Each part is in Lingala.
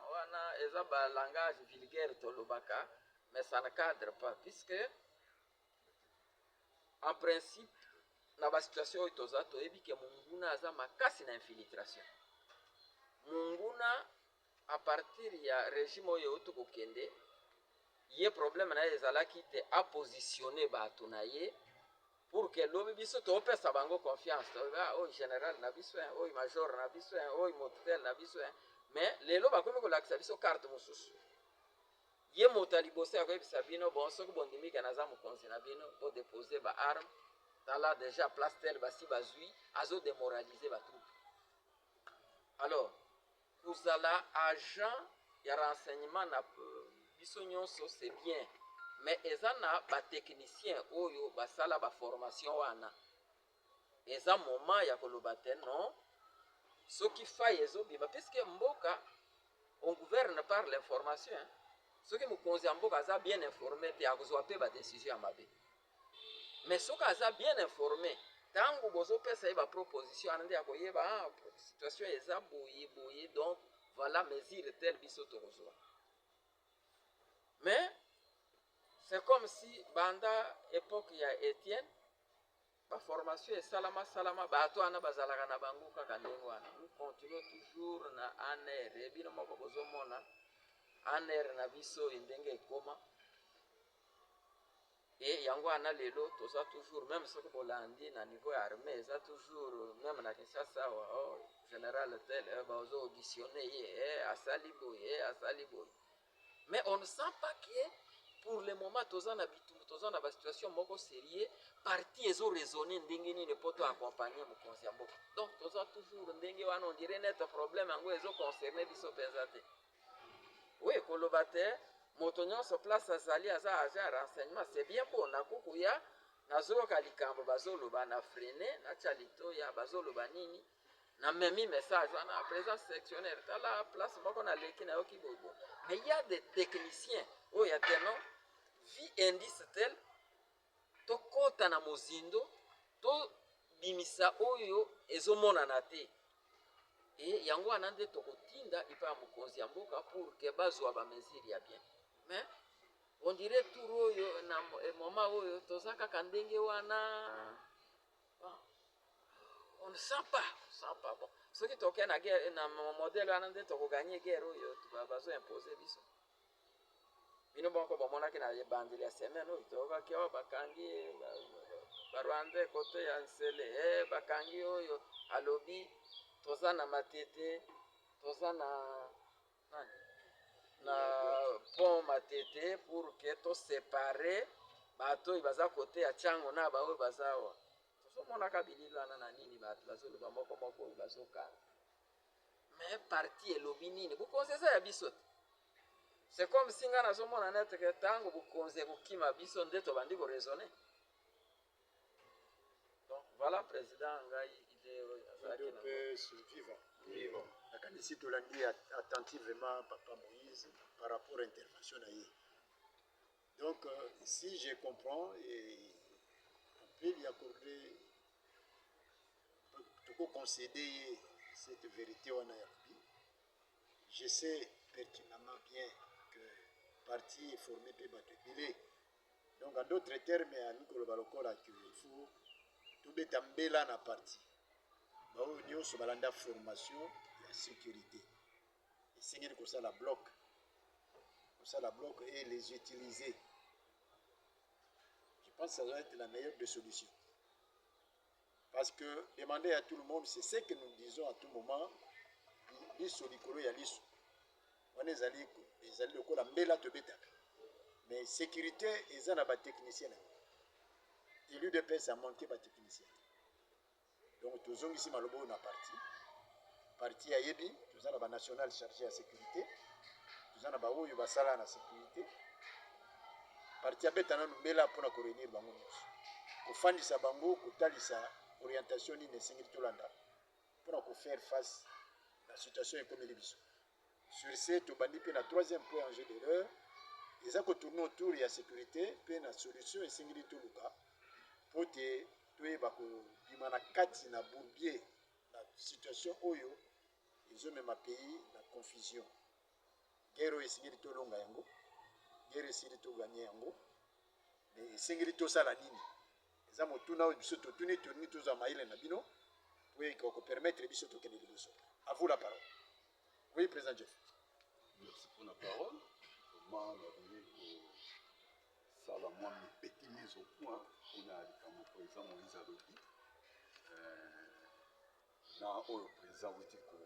wana eza ba langage vulgaire tolobaka, mais ça ne cadre pas, puisque en principe na ba situation oyo toza toyebi ke monguna aza makasi na infiltration. Monguna à partir ya régime oyo euti kokende ye problème na ye ezalaki te apositionne bato na ye pour que lobi biso topesa bango confiance, oyo général na biso oyo major na biso oyo motel na biso, mais lelo bakomi kolakisa biso carte mosusu. Ye moto ya liboso akoyebisa bino bon soki bondimika naza mokonzi na bino bodepose baarme tala déjà place tel basi bazwi azodémoralize batroupe. Alors kozala agent ya renseignement na biso nyonso c'est bien, mais eza na batechnicien oyo basala baformation wana. Eza moment ya koloba te non soki faille ezobima, puisque mboka on gouverne par l'information. Soki mokonzi ya mboka aza bien informé te akozwa pe badécision ya mabe, mais soki aza bien informé ntango bozopesa ye baproposition wana nde akoyeba situation eza boye boye, donc voilà mesure tel biso tokozwa. Mais c'est comme si banda époque ya Étienne baformation esalama salama bato wana bazalaka na bango kaka ndenge wana. Nous continuons toujours na ANR ebino moko bozomona ANR na biso ndenge ekoma, et yango wana lelo toza toujours même soki bolandi na niveau ya armée eza toujours même na Kinshasa général tel bazo auditionner ye asali boye asali boye, mais on ne sent pas que pour le moment toza na bitumbu toza na ba situation moko sérieux parti ezo raisonner ndenge nini poto accompagner mokonzi ya mboka. Donc toza toujours ndenge wana on dirait net problème yango ezo concerner biso penza te. Oui, koloba te moto nyonso place azali aza agent renseignement c'est bien bon, nakukuya nazoyoka likambo bazoloba na freine na chalito ya bazoloba nini na memi message wana présence sectionnaire tala place moko na leki na yoki bobo, mais il y a des techniciens oyo ya te non vi indice tel tokota na mozindo to bimisa oyo ezomonana te, et yango wana nde tokotinda ipa ya mokonzi ya mboka pour que bazwa bamesure ya bien. Mais on dirait tour oyo na moment oyo toza kaka ndenge wana on ne sent pas bon. Soki toke na guerre na modèle wana nde tokoganye guerre oyo bazo imposer biso. Bino boko bamonaki na bandeli ya semaine oyo tokaki oyo bakangi barwanda kote ya nsele bakangi oyo alobi toza na matete toza na pont matete pour que to séparer bato oyo baza kote ya chango na ba oyo baza wa tozomonaka bililo wana na nini bato bazoloba moko moko oyo bazokanga, mais parti elobi nini bokonzi eza ya biso te. C'est comme si nga nazomona nete ke ntango bokonzi ekokima biso nde tobandi koraisonner. Donc voilà président ngai idée oyo azalaki peut survivre. Vivant. Nakanisi tolandi attentivement Papa Moïse par rapport à l'intervention naïe. Donc si je comprends et on peut lui accorder, on peut concéder cette vérité on a appris. Je sais pertinemment bien que parti est formé par Batebile. Donc en d'autres termes, à Nicolas Balokola qu'il faut tout betambela na parti. Bao nyonso balanda formation ya sécurité. Et c'est que ça la bloc. Ça la bloc et les utiliser. Je pense que ça doit être la meilleure des solutions. Parce que demander à tout le monde, c'est ce que nous disons à tout moment. Liso likolo ya liso. On est allé le kola mbela to betaka. Mais sécurité eza na ba technicien. Et l'UDPS a manqué ba technicien. Donc tous ont ici malobo na parti ya yebi, tous ont ba national chargé à sécurité. Tous ont ba oyo basala na sécurité. Parti ya betana mbela pona ko réunir bango nyonso. Ko fandisa bango ko talisa orientation ni ne singiri tolanda. Pour ko faire face à la situation comme elle est. Sur ce, tu bandit puis la troisième point en jeu d'erreur, ils ont tourné autour de la sécurité, puis la solution est singli tout le cas pour te tuer bako bimana kati na bourbier la situation oyo ils ont même pays la confusion. guerre oyo esengeli tolonga yango, guerre esili toganye yango, mais esengeli tosala nini? Eza motuna oyo biso totuni tozwa mayele na bino po ekopermettre biso tokende liboso. À vous la parole. Oui, président Jeff. Merci pour la parole. Comment ça la moi mes petits mise au point on a comme président Moïse Alobi na au président witi ko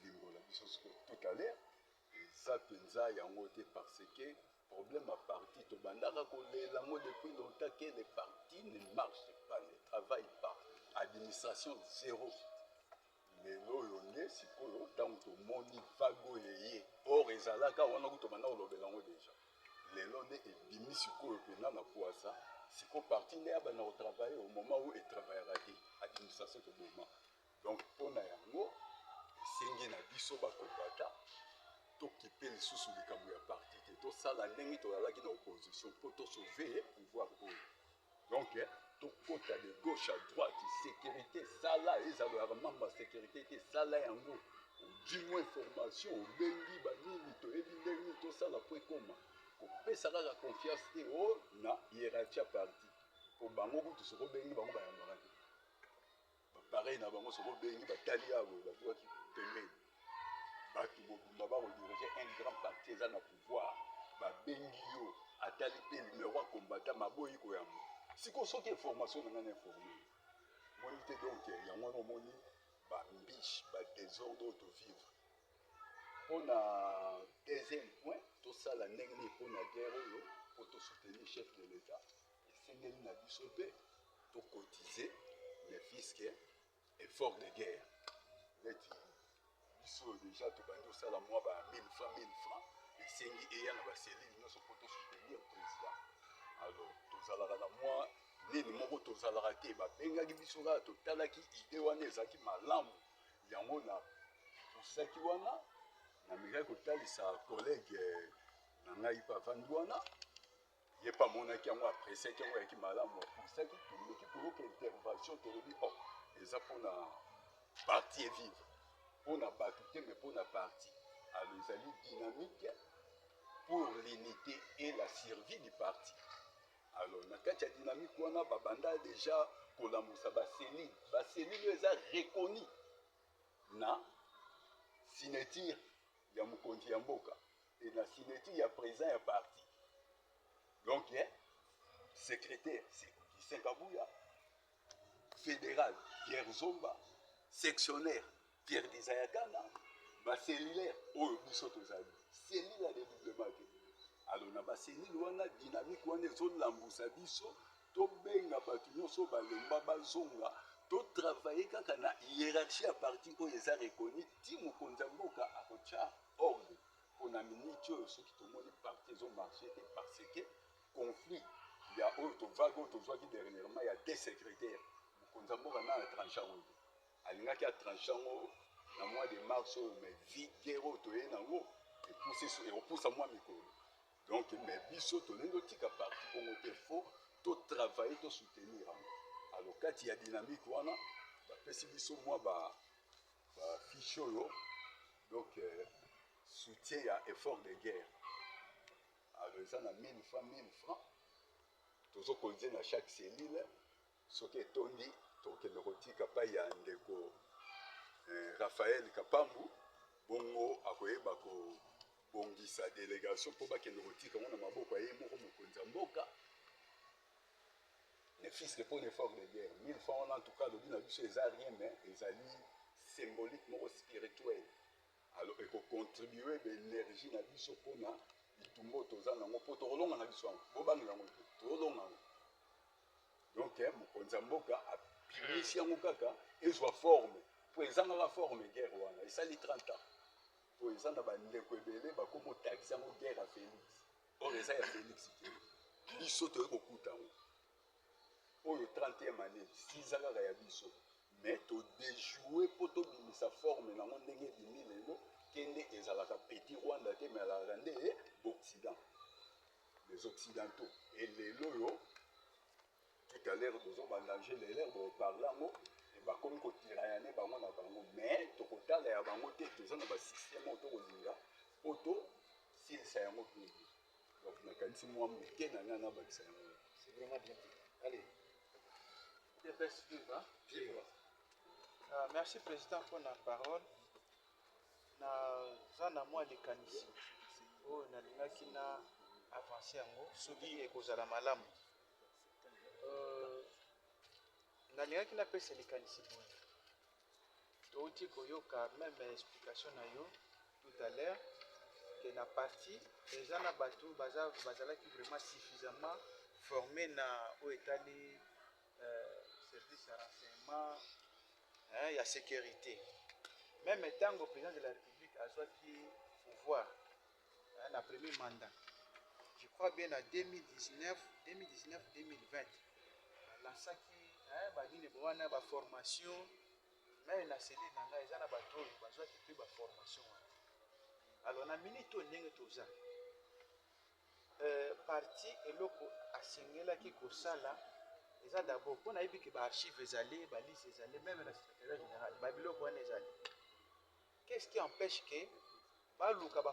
limbo la biso tout à l'heure et ça penza yango te parce que problème à parti to bandaka ko la mode depuis longtemps que les partis ne marchent pas, ne travaillent pas, administration zéro. Mais l'oyo nde sikoyo ntango tomoni vago yeye or ezalaka wana kutomanda kolobela yango déjà lelo nde ebimi sikoyo mpena na kwasa siko parti nde abana kotravaille au moment où etravaillera te administration toboma donc mpona yango esengi na biso bakobata tokipe lisusu likambo ya parti te tosala ndenge tozalaki na opposition mpo tosauve pouvoir oyo donc tokota de gauche à droite sécurité sala ezalaka mamba sécurité te sala yango odimo information obengi banini toyebi ndenge nini tosala po ekoma kopesa kaka confiance te o na hiérarchie ya parti po bango kutu soko obengi bango bayambaka te bapareil na bango soko obengi batali abo bazwaki pembeni bato bobima bakodirige un grand parti eza na pouvoir babengi yo atali mpe numéro ya combattant maboyi koyamba siko soki information na nga na informe moni te donc yango wana omoni bambiche badésordre oyo tovivre mpona deuxième point tosala ndenge nini mpona guerre oyo mpo tosoutenir chef de l'état esengeli na biso mpe tocotize le fisque effort de guerre neti biso déjà tobandi osala mwa ba 1000 francs esengi eya na baselile nyonso mpo tosoutenir président alors tozalaka na mwa nini moko tozalaka te babengaki biso kaka totalaki ide wana ezalaki malamu yango na pusaki wana na mikaki kotalisa collègue na ngai mpe avandi wana ye mpe amonaki yango apresiaki yango yaki malamu apusaki toyoki koyoka intervention tolobi o eza mpona parti evivre mpona bato te mais mpona parti alors ezali dynamique pour l'unité et la survie du parti. Alors, na kati ya dynamique wana babanda déjà kolamusa baselile oyo eza reconnu na signature ya mokonzi ya mboka et na signature ya président ya parti. Donc, secrétaire Gisin Kabuya, fédéral Pierre Zomba, sectionnaire Pierre Dizayagana, baselilaire oyo biso tozali selile ya dédoublement te. Alors na baselile wana dynamique wana ezolambusa biso tobenga bato nyonso balemba bazonga totravaille kaka na hiérarchie ya parti oyo eza reconni ti mokonzi ya mboka akotya ordre mpona miniti oyo soki tomoni parti ezomarche te parce que conflit ya oyo tovague oyo tozwaki dernièrement ya deux secrétaires mokonzi ya mboka na atranchang oyo alingaki atranchang oyo na mois de mars oyo mais vi guerre oyo toye nango ekopusa mwa mikolo donc mais biso tolingi otika parti bongo te fo totravaille tosoutenir yango alors kati ya dynamique wana bapesi biso mwa bafiche oyo donc soutien ya effort de guerre alors eza na 1000 francs tozokonze na chaque cellule soki etondi tokende kotika pai ya ndeko Raphaël Kapambu bongo akoyeba kobongisa délégation mpo bakende kotika ngo na maboko ya ye moko mokonzi ya mboka ne fiske mpo na effort de guerre 1000 francs wana en tout cas lobi na biso eza rien mais ezali symbolique moko spirituel alors ekocontribue baénergie na biso mpona bitumba oyo toza nango mpo tokolonga na biso yango bobangela yango te tolonga yango donc mokonzi ya mboka apimisi yango kaka ezwa forme po ezangaka forme guerre wana esali 30 ans po eza na bandeko ebele bakomi otakisi yango guerre ya félix or eza ya félix te biso toye kokuta yango oyo 30e année siza kaka ya biso mais todejoue mpo tobimisa forme nango ndenge ebimi lelo kende ezalaka petit rwanda te mais alaka nde occident les occidentaux et lelo oyo tout à l'heure tozobandanger lelere boparle yango bakomi kotirayane bango na bango mais tokotala ya bango te toza na basystème oyo tokolinga poto batielisa yango mpe donc nakanisi mwa moke na ngai nabakisa yango. C'est vraiment bien dit. Allez. Merci président pour la parole. Na moi les kanisi oyo nalingaki na avancer yango soki ekozala malamu. Nalingaki napesa likanisi boye touti koyoka même explication na yo tout à l'heure que na partie eza na bato bazalaki vraiment suffisamment formé na oyo etali service ya renseignement il y a sécurité. Même étant au président de la République a sorti pouvoir dans le premier mandat. Je crois bien en 2019-2020. Lancé la formation, mais la CD n'a pas de formation. Alors, on a mis tout le ça. Parti et l'autre a signé qui est ça là. Et d'abord, on a vu que les archives les allées, les listes les allées, même la secrétaire générale, les allées. Qu'est-ce qui empêche que les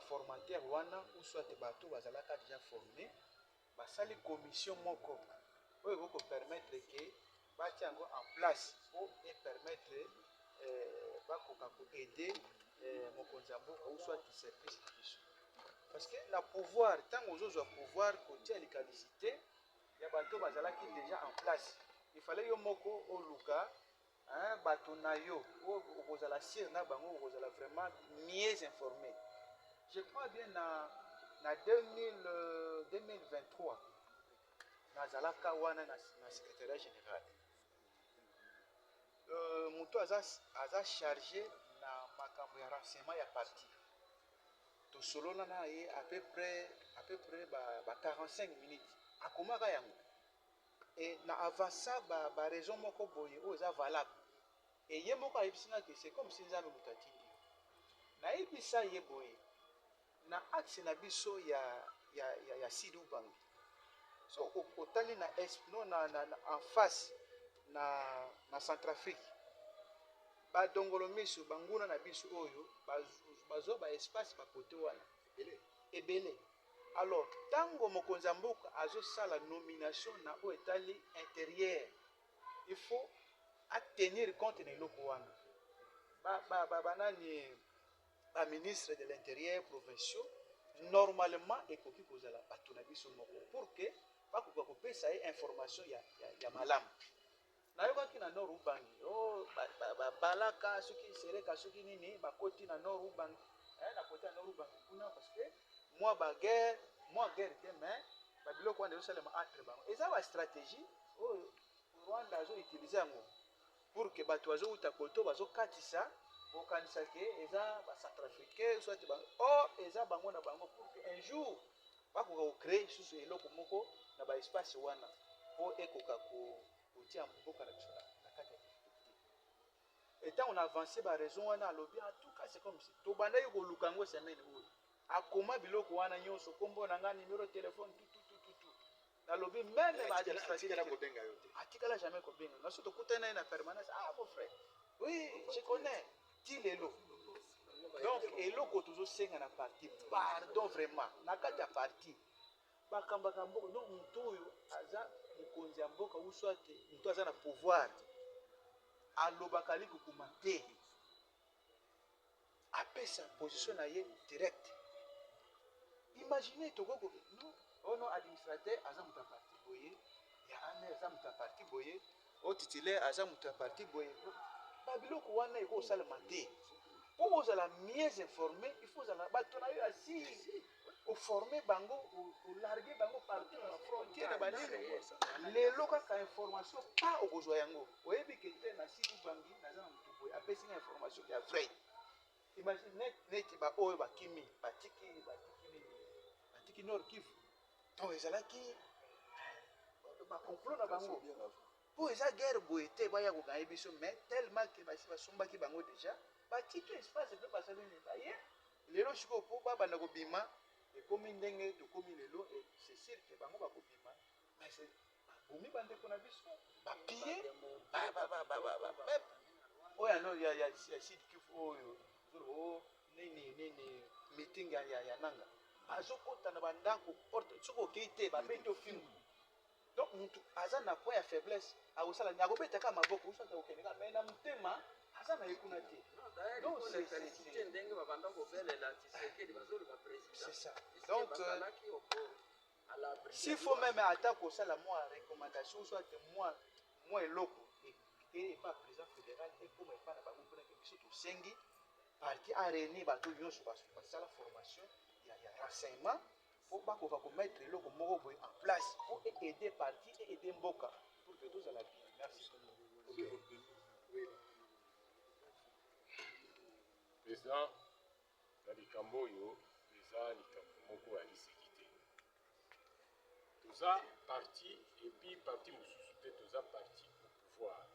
formateurs ou soit les bateaux déjà formés, les commission moko pour permettre que en place pour permettre aider ou soit les services. Parce que le pouvoir, tant que vous avez pouvoir côté la calicité, il y a bateau bazalaki déjà en place. Il fallait yo moko au luka bateau na yo au la sir na bango au vraiment mieux informé. Je crois bien na 2023 na zalaka wana na secrétaire général. Muto aza chargé na makambo ya renseignement ya parti. To solo na à peu près 45 minutes. Akomaka yango et na avant ça ba raison moko boye o za valable et ye moko ayebisina que c'est comme si nzambe mutatindi na yebisa ye boye na axe na biso ya Sidu Bangi so otali na no na en face na Centrafrique ba dongolo miso banguna na biso oyo bazo ba espace ba côté wana ebele. Alors, tango mokonzi mboka azo la nomination na o etali intérieur, il faut tenir compte de l'okouana. Ba ministre de l'intérieur provinciaux normalement ekoki kozala bato na biso moko pour que bakoka kopesa information ya malamu. Na yokaki na Nord Ubangi, balaka soki sereka soki nini bakoti na Nord Ubangi, na côté na Nord Ubangi kuna parce que moi guerre était mais babiloko wana ezosalema entre bango eza ba stratégie oyo Rwanda azoutilize yango pour que bato bazouta koto bazokatisa bokanisa ke eza ba Centrafricain soit bango eza bango na bango pour que un jour bakoka kocréer susu eloko moko na ba espace wana po ekoka kotia mboka na biso na kati ya et tant on a avancé ba raison wana lobby en tout cas c'est comme si to banda yiko lukango semaine oyo akoma biloko wana nyonso kombo na nga numéro de téléphone tout na lobby même ba administratif atikala jamais kobenga na soto kutana na permanence mon frère oui je connais tilelo donc eloko toujours senga na parti pardon vraiment na kati ya parti bakamba kambo donc mtu oyo aza mukonzi ya mboka ou soit mtu aza na pouvoir alobaka likukuma te apesa position na ye direct. Imaginez Togo, non administrateur Azamuta parti boye, il y a un Azamuta parti boye, au titulaire Azamuta parti boye. Babilo Kouana ego salamate. Pour vous la mieux informé, il faut la batonayo assis, au former bango, au larguer bango partout dans la frontière de Balile. Les locaux qui information pas au Gozoyango. Vous voyez que c'était na Sidu Bangi, na Azamuta boye, après c'est une information qui est vraie. Imaginez net ba oyo ba kimi, batiki Nord Kivu. Donc ezalaki ba complot na bango. Po eza guerre boete ba ya ko gagner biso mais tellement que basi basombaki bango déjà, ba tiki espace de passer ni ba ye. Lelo shiko po ba bana ko bima e komi ndenge to komi lelo et c'est sûr que bango ba ko bima. Mais c'est bomi bande ko na biso. Ba piller ba. Oya no ya Sud Kivu oyo. Nini meeting ya nanga. bazokota na bandako porte soki okei te babeti ofilme. Donc mutu aza na point ya faiblesse akosala nini akobeta kaka maboko oso ata okende kaka mais na motema aza na ye kuna te. Donc c'est ça. Donc s'il faut même ata kosala mwa recommandation soit mwa eloko et pas président fédéral et comme pas na bango mpona ke biso tosengi parti areni bato nyonso basala formation ya renseignement po bakoka komettre eloko moko boye en place po aider parti et aider mboka pour que tozala bien. Merci. Président na likambo oyo eza likambo moko ya liseki te. Toza parti et puis parti mosusu te toza parti au pouvoir.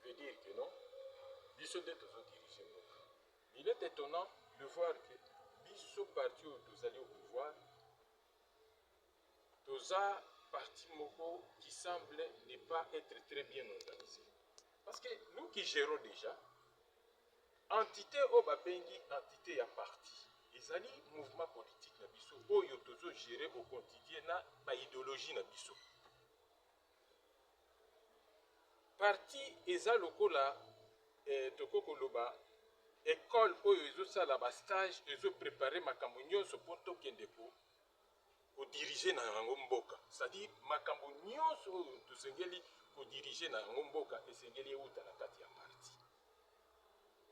Veut dire que non, biso nde tozodirige mboka. Il est étonnant de voir que biso parti oyo tozali au pouvoir toza parti moko qui semble ne pas être très bien organisé. Parce que nous qui gérons déjà entité oyo babengi entité ya parti ezali mouvement politique na biso oyo tozogere au quotidien na baidéologie na biso. Parti eza lokola toko koloba école oyo ezosala bastage ezoprépare makambo nyonso mpo tokende kodirige na yango mboka. C'est-à-dire makambo nyonso oyo tosengeli kodirige na yango mboka esengeli euta na kati ya parti.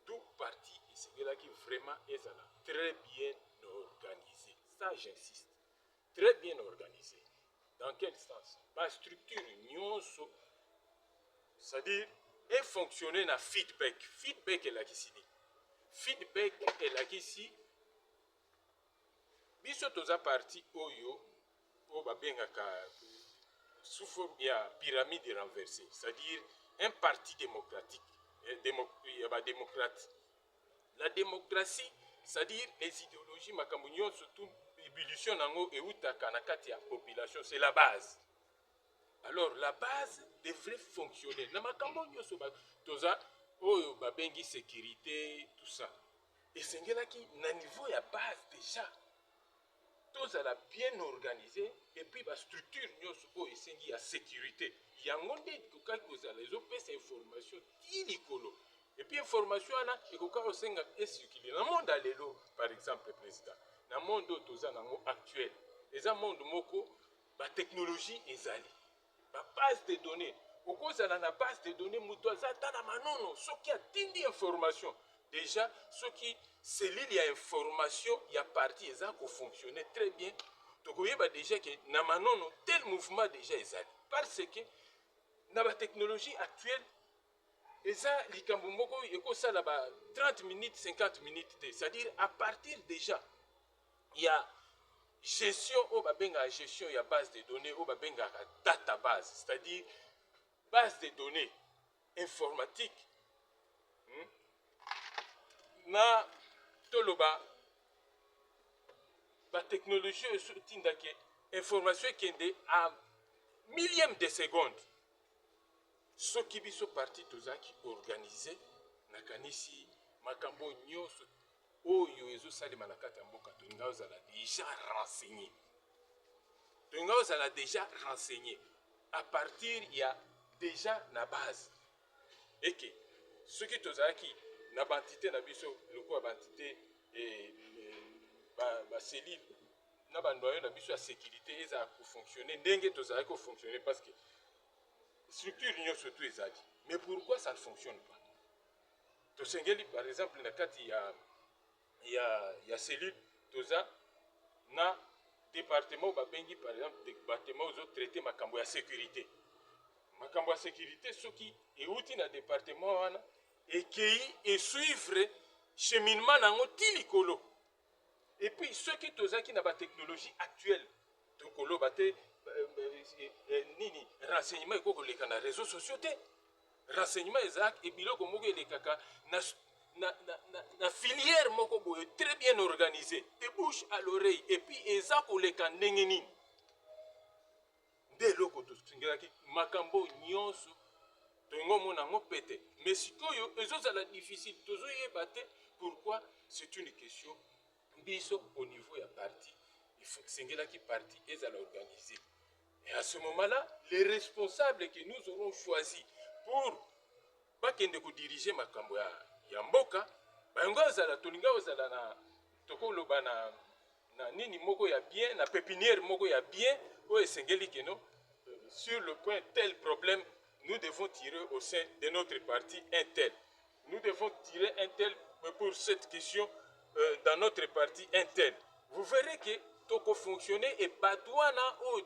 Tout parti esengelaki vraiment ezala très bien organisé. Ça j'insiste. Très bien organisé. Dans quel sens? La structure nyonso, c'est-à-dire et fonctionner na feedback. Feedback est la kisini. Feedback est la kisi. Biso toza parti oyo o babengaka sous forme ya pyramide renversée, c'est-à-dire un parti démocratique. Démocrate. La démocratie, c'est-à-dire les idéologies makambo nyonso tout ébullition nango eutaka na kati ya population, c'est la base. Alors la base devrait fonctionner. Na makambo nyonso toza oyo babengi sécurité tout ça. Et sengelaki na niveau ya base déjà. Tozala bien organisé et puis ba structure nyonso oyo esengi ya sécurité. Yango nde kokaki kozala ezopesa information ti likolo. Et puis information wana ekoka osenga esukili na monde alelo par exemple président. Na monde oyo toza nango actuel. Eza monde moko ba technologie ezali. Ba base de données. Okozala na base de données mutu aza ata na manono soki atindi information. Déjà soki cellule ya information ya parti eza kofonctionner très bien. Tokoyeba déjà que na manono tel mouvement déjà ezali. Parce que na ba technologie actuelle eza likambo moko ekosala ba 30 minutes 50 minutes, c'est-à-dire à partir déjà il y a gestion au babenga gestion ya base de données au babenga database, c'est-à-dire base de données informatique na toloba ba technologie tindake information kende à millième de seconde. Ce qui biso parti tozaki organisé nakanisi makambo nyonso oyo ezosalema na kati ya mboka tolinga ozala déjà renseigné. Tolinga ozala déjà renseigné à partir ya déjà na base. Et que ce qui tozaki na bantité na biso loko bantité et ba cellule na bandoyo na biso ya sécurité eza ko fonctionner ndenge tozaki ko fonctionner parce que structure nyonso surtout ezali. Mais pourquoi ça ne fonctionne pas? Tosengeli par exemple na kati ya cellule toza na département babengi par exemple département ozo traiter makambo ya sécurité. Makambo ya sécurité soki euti na département wana ekei et suivre cheminement nango ti likolo. Et puis ceux qui tozaki na ba technologie actuelle tokolo bate nini renseignement ekoko leka na réseaux sociaux te. Renseignement exact et biloko moko elekaka na filière moko boye très bien organisée de bouche à l'oreille et puis eza koleka ndenge nini nde eloko tosingelaki makambo nyonso tolingo mona ngo pete mais sikoyo ezozala difficile tozoyeba te pourquoi c'est une question biso au niveau ya parti esengelaki parti ezala organisé. Et à ce moment-là, les responsables que nous aurons choisis pour bakende kodiriger makambo ya mboka bango azala tolinga ozala na tokoloba na nini moko ya bien na pépinière moko ya bien oyo esengeli keno sur le point tel problème nous devons tirer au sein de notre parti un tel. Nous devons tirer un tel pour cette question dans notre parti un tel. Vous verrez que toko fonctionner et batouana oyo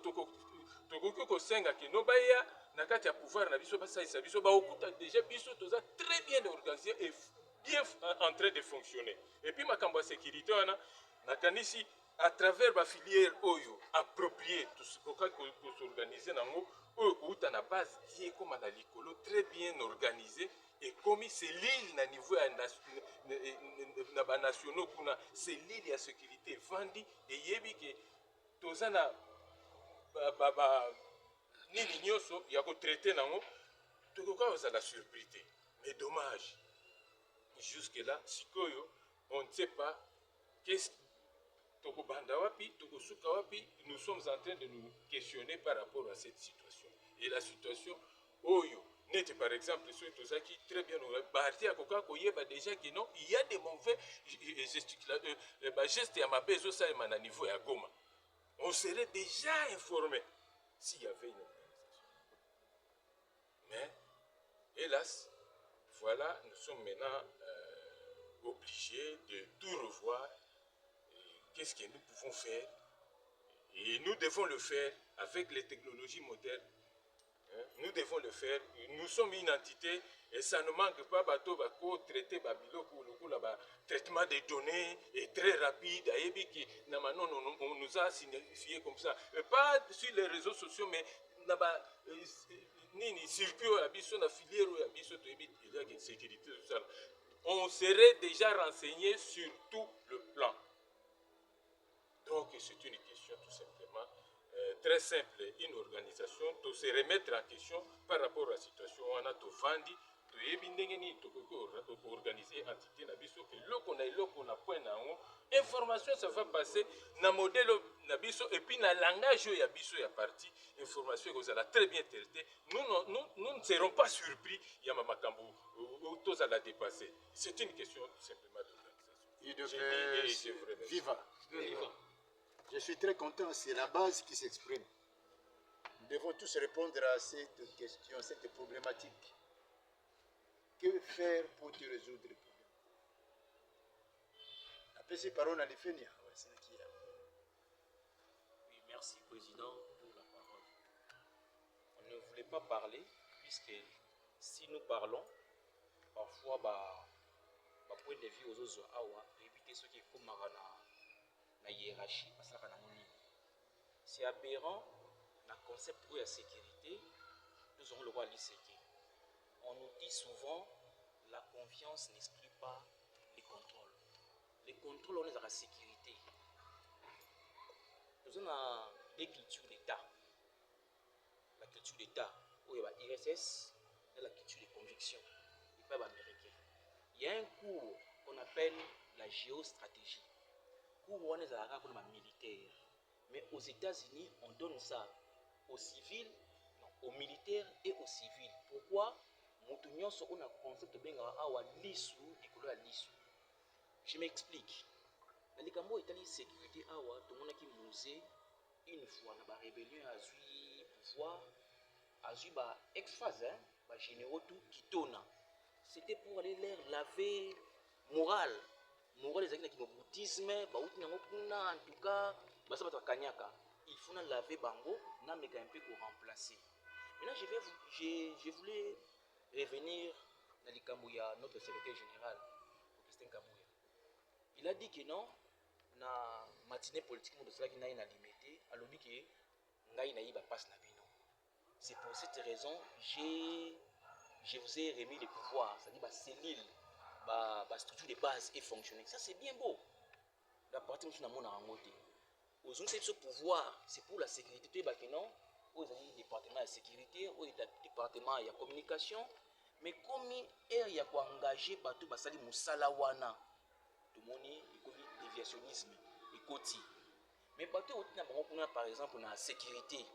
tokoki kosenga ke no baya na kati ya pouvoir na biso basalisa biso baokuta déjà biso toza très bien organisé et bien en train de fonctionner. Et puis makambo ya sécurité wana nakanisi à travers bafilière oyo approprié s'organiser nango oyo kouta na base qui est comme na likolo très bien organisé et comme c'est l'île na niveau ya na banationaux kuna c'est l'île ya sécurité vandi et yebi ke toza na nini nyonso ya kotraite nango tokoka ozala surpris te. Mais dommage jusque là sikoyo on ne sait pas qu'est-ce tokobanda wapi tokosuka wapi. Nous sommes en train de nous questionner par rapport à cette situation. Et la situation oyo nete par exemple sur tozaki très bien parti akoka koyeba déjà que non il y a des mauvais gestes ya mabe ezosalema na niveau ya Goma. On serait déjà informé s'il y avait une organisation. Mais hélas, voilà, nous sommes maintenant obligés de tout revoir. Qu'est-ce que nous pouvons faire? Et nous devons le faire avec les technologies modernes. Nous devons le faire. Nous sommes une entité et ça ne manque pas bateau bako traiter babilo pour le coup là-bas. Traitement des données est très rapide. On nous a signifié comme ça. Et pas sur les réseaux sociaux, mais là-bas, ni circuit à biso, na filière à biso, sécurité, tout ça. On serait déjà renseigné sur tout le plan. Donc c'est une question tout simplement très simple, une organisation to se remettre en question par rapport à la situation on a to vandi to yebi ndenge ni to organiser entité na biso que loko na point na ngo information ça va passer na modèle na biso et puis na langage ya biso ya parti information que vous allez très bien traiter. Nous ne serons pas surpris ya makambo to ça la dépasser. C'est une question tout simplement d'organisation. Viva. Je suis très content, c'est la base qui s'exprime. Nous devons tous répondre à cette question, cette problématique. Que faire pour te résoudre le problème? Après ces paroles, on a les finir. Oui, merci Président pour la parole. On ne voulait pas parler, puisque si nous parlons, parfois, point de vue aux autres, éviter ce qui est comme la hiérarchie, c'est aberrant dans le concept de la sécurité. Nous aurons le droit à l'ICT. On nous dit souvent la confiance n'exclut pas les contrôles. Les contrôles, on est dans la sécurité. Nous avons des cultures d'État. La culture d'État, où il y a l'ISS, et la culture de conviction. Il n'y a pas américain. Il y a un cours qu'on appelle la géostratégie. Cours où on est dans la militaire. Mais aux États-Unis, on donne ça aux civils, non, aux militaires et aux civils. Pourquoi? On a un concept de je m'explique. Dans les cas où il y a sécurité, tout le monde qui musée, une fois, dans la rébellion, a eu pouvoir, a eu ex-phase, généraux tout qui tourne. C'était pour aller leur laver morale. Morale, les gens qui ont bouddhisme, en tout cas, il faut laver bango, n'a un peu pour remplacer. Maintenant, je voulais revenir dans les Kamouya, notre secrétaire général, Augustin Kamouya. Il a dit que non, na matinée politique, de cela qui n'a pas limité, alors que n'a pas na bino. C'est pour cette raison je vous ai remis les pouvoirs, c'est-à-dire cellule, structure de base et fonctionner. Ça c'est bien beau. La partie où nous avons en aujourd'hui, ce pouvoir, c'est pour la sécurité. Non, aux départements de sécurité, aux départements de communication, mais comme il y a engagé partout, basali musala wana, tout le monde déviationnisme ekoti mais bato oti na bango kuna par exemple na sécurité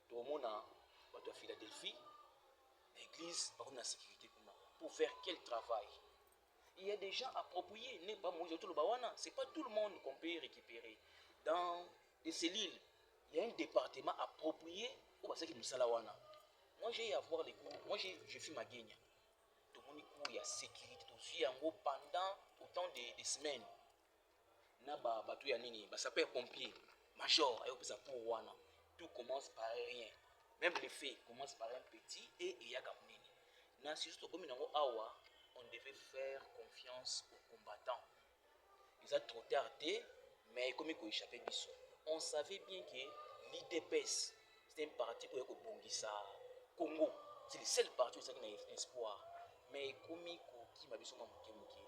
tomona bato ya Philadelphie na église bakona na sécurité kuna pour faire quel travail? Il y a des gens appropriés, n'est pas moi, c'est pas tout le monde qu'on peut récupérer. Dans des cellules, il y a un département approprié pour ça qui nous salawana. Moi j'ai à voir les cours, moi j'ai fait ma gagne. Tout le monde il y a sécurité, tout suit en gros pendant autant de semaines. Na ba bato ya nini, ba sapeur pompier, major, ayo pesa pour wana. Tout commence par rien. Même les faits commencent par un petit et il y a comme nini. Na surtout comme nango awa on devait faire confiance aux combattants. Ils ont trop tardé, mais comme ils échappé biso. On savait bien que l'IDPS, c'était un parti pour le Bongisa, Congo. C'est le seul parti où ça a un espoir. Mais comme qui m'a biso mamuke muke.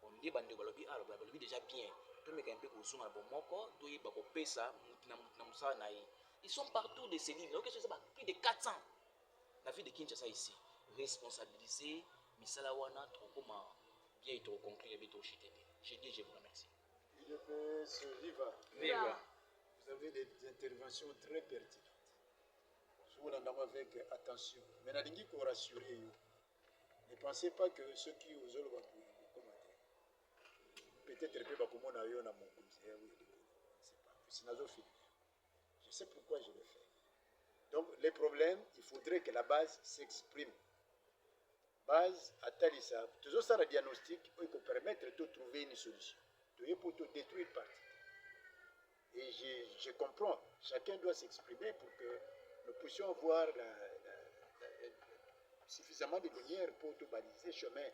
On dit bande balobi ah balobi déjà bien. Tout mais quand un peu au son bon moko, tout y bako pesa na musa na yi. Ils sont partout de ces lignes. Donc c'est plus de 400. La vie de Kinshasa ici, responsabiliser Misalawana trop comment bien et trop conclure et trop chité. Je dis je vous remercie. IDPS Viva. Viva. Vous avez des interventions très pertinentes. Je vous l'entends avec attention. Mais nalingi ko rassurer. Ne pensez pas que ceux qui osent le commenter. Peut-être que bakomona yo na mon conseil oui. C'est pas. Je sais pourquoi je le fais. Donc, les problèmes, il faudrait que la base s'exprime. Base, à Talissa, toujours ça, le diagnostic, il peut permettre de trouver une solution. Pour tout détruire partie. Et je comprends, chacun doit s'exprimer pour que nous puissions avoir suffisamment de lumière pour tout baliser chemin,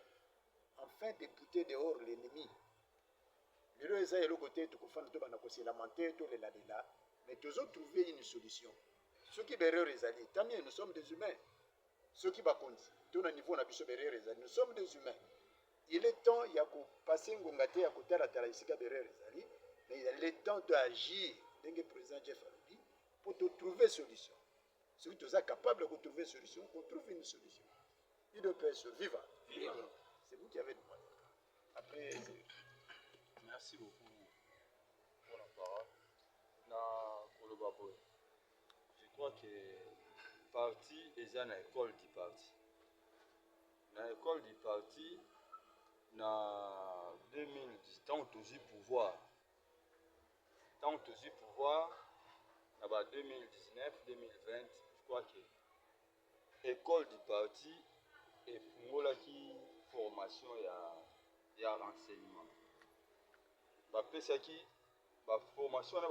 afin de bouter dehors l'ennemi. Le et le côté, tout le lamenter, tout le là, mais toujours trouver une solution. Ceux qui berreur les alliés, tant mieux, nous sommes des humains. Ceux qui bakonzi, tout le niveau n'a plus berreur les alliés, nous sommes des humains. Il est temps, il y a qu'à passer un gongate à côté de la taraïsika berreur les alliés, mais il est temps d'agir, d'un président Jeff Aludi, pour trouver solution. Ceux qui sont capables de trouver solution, qu'on trouve une solution. Il doit se vivre. C'est vous qui avez demandé. Après, merci beaucoup pour la parole. Na Kolobaboy. Je crois que parti est une école du parti. Dans l'école du parti, dans 2010, tant que tu pouvoir, dans 2019, 2020, je crois que l'école du parti est une formation et un renseignement. La formation est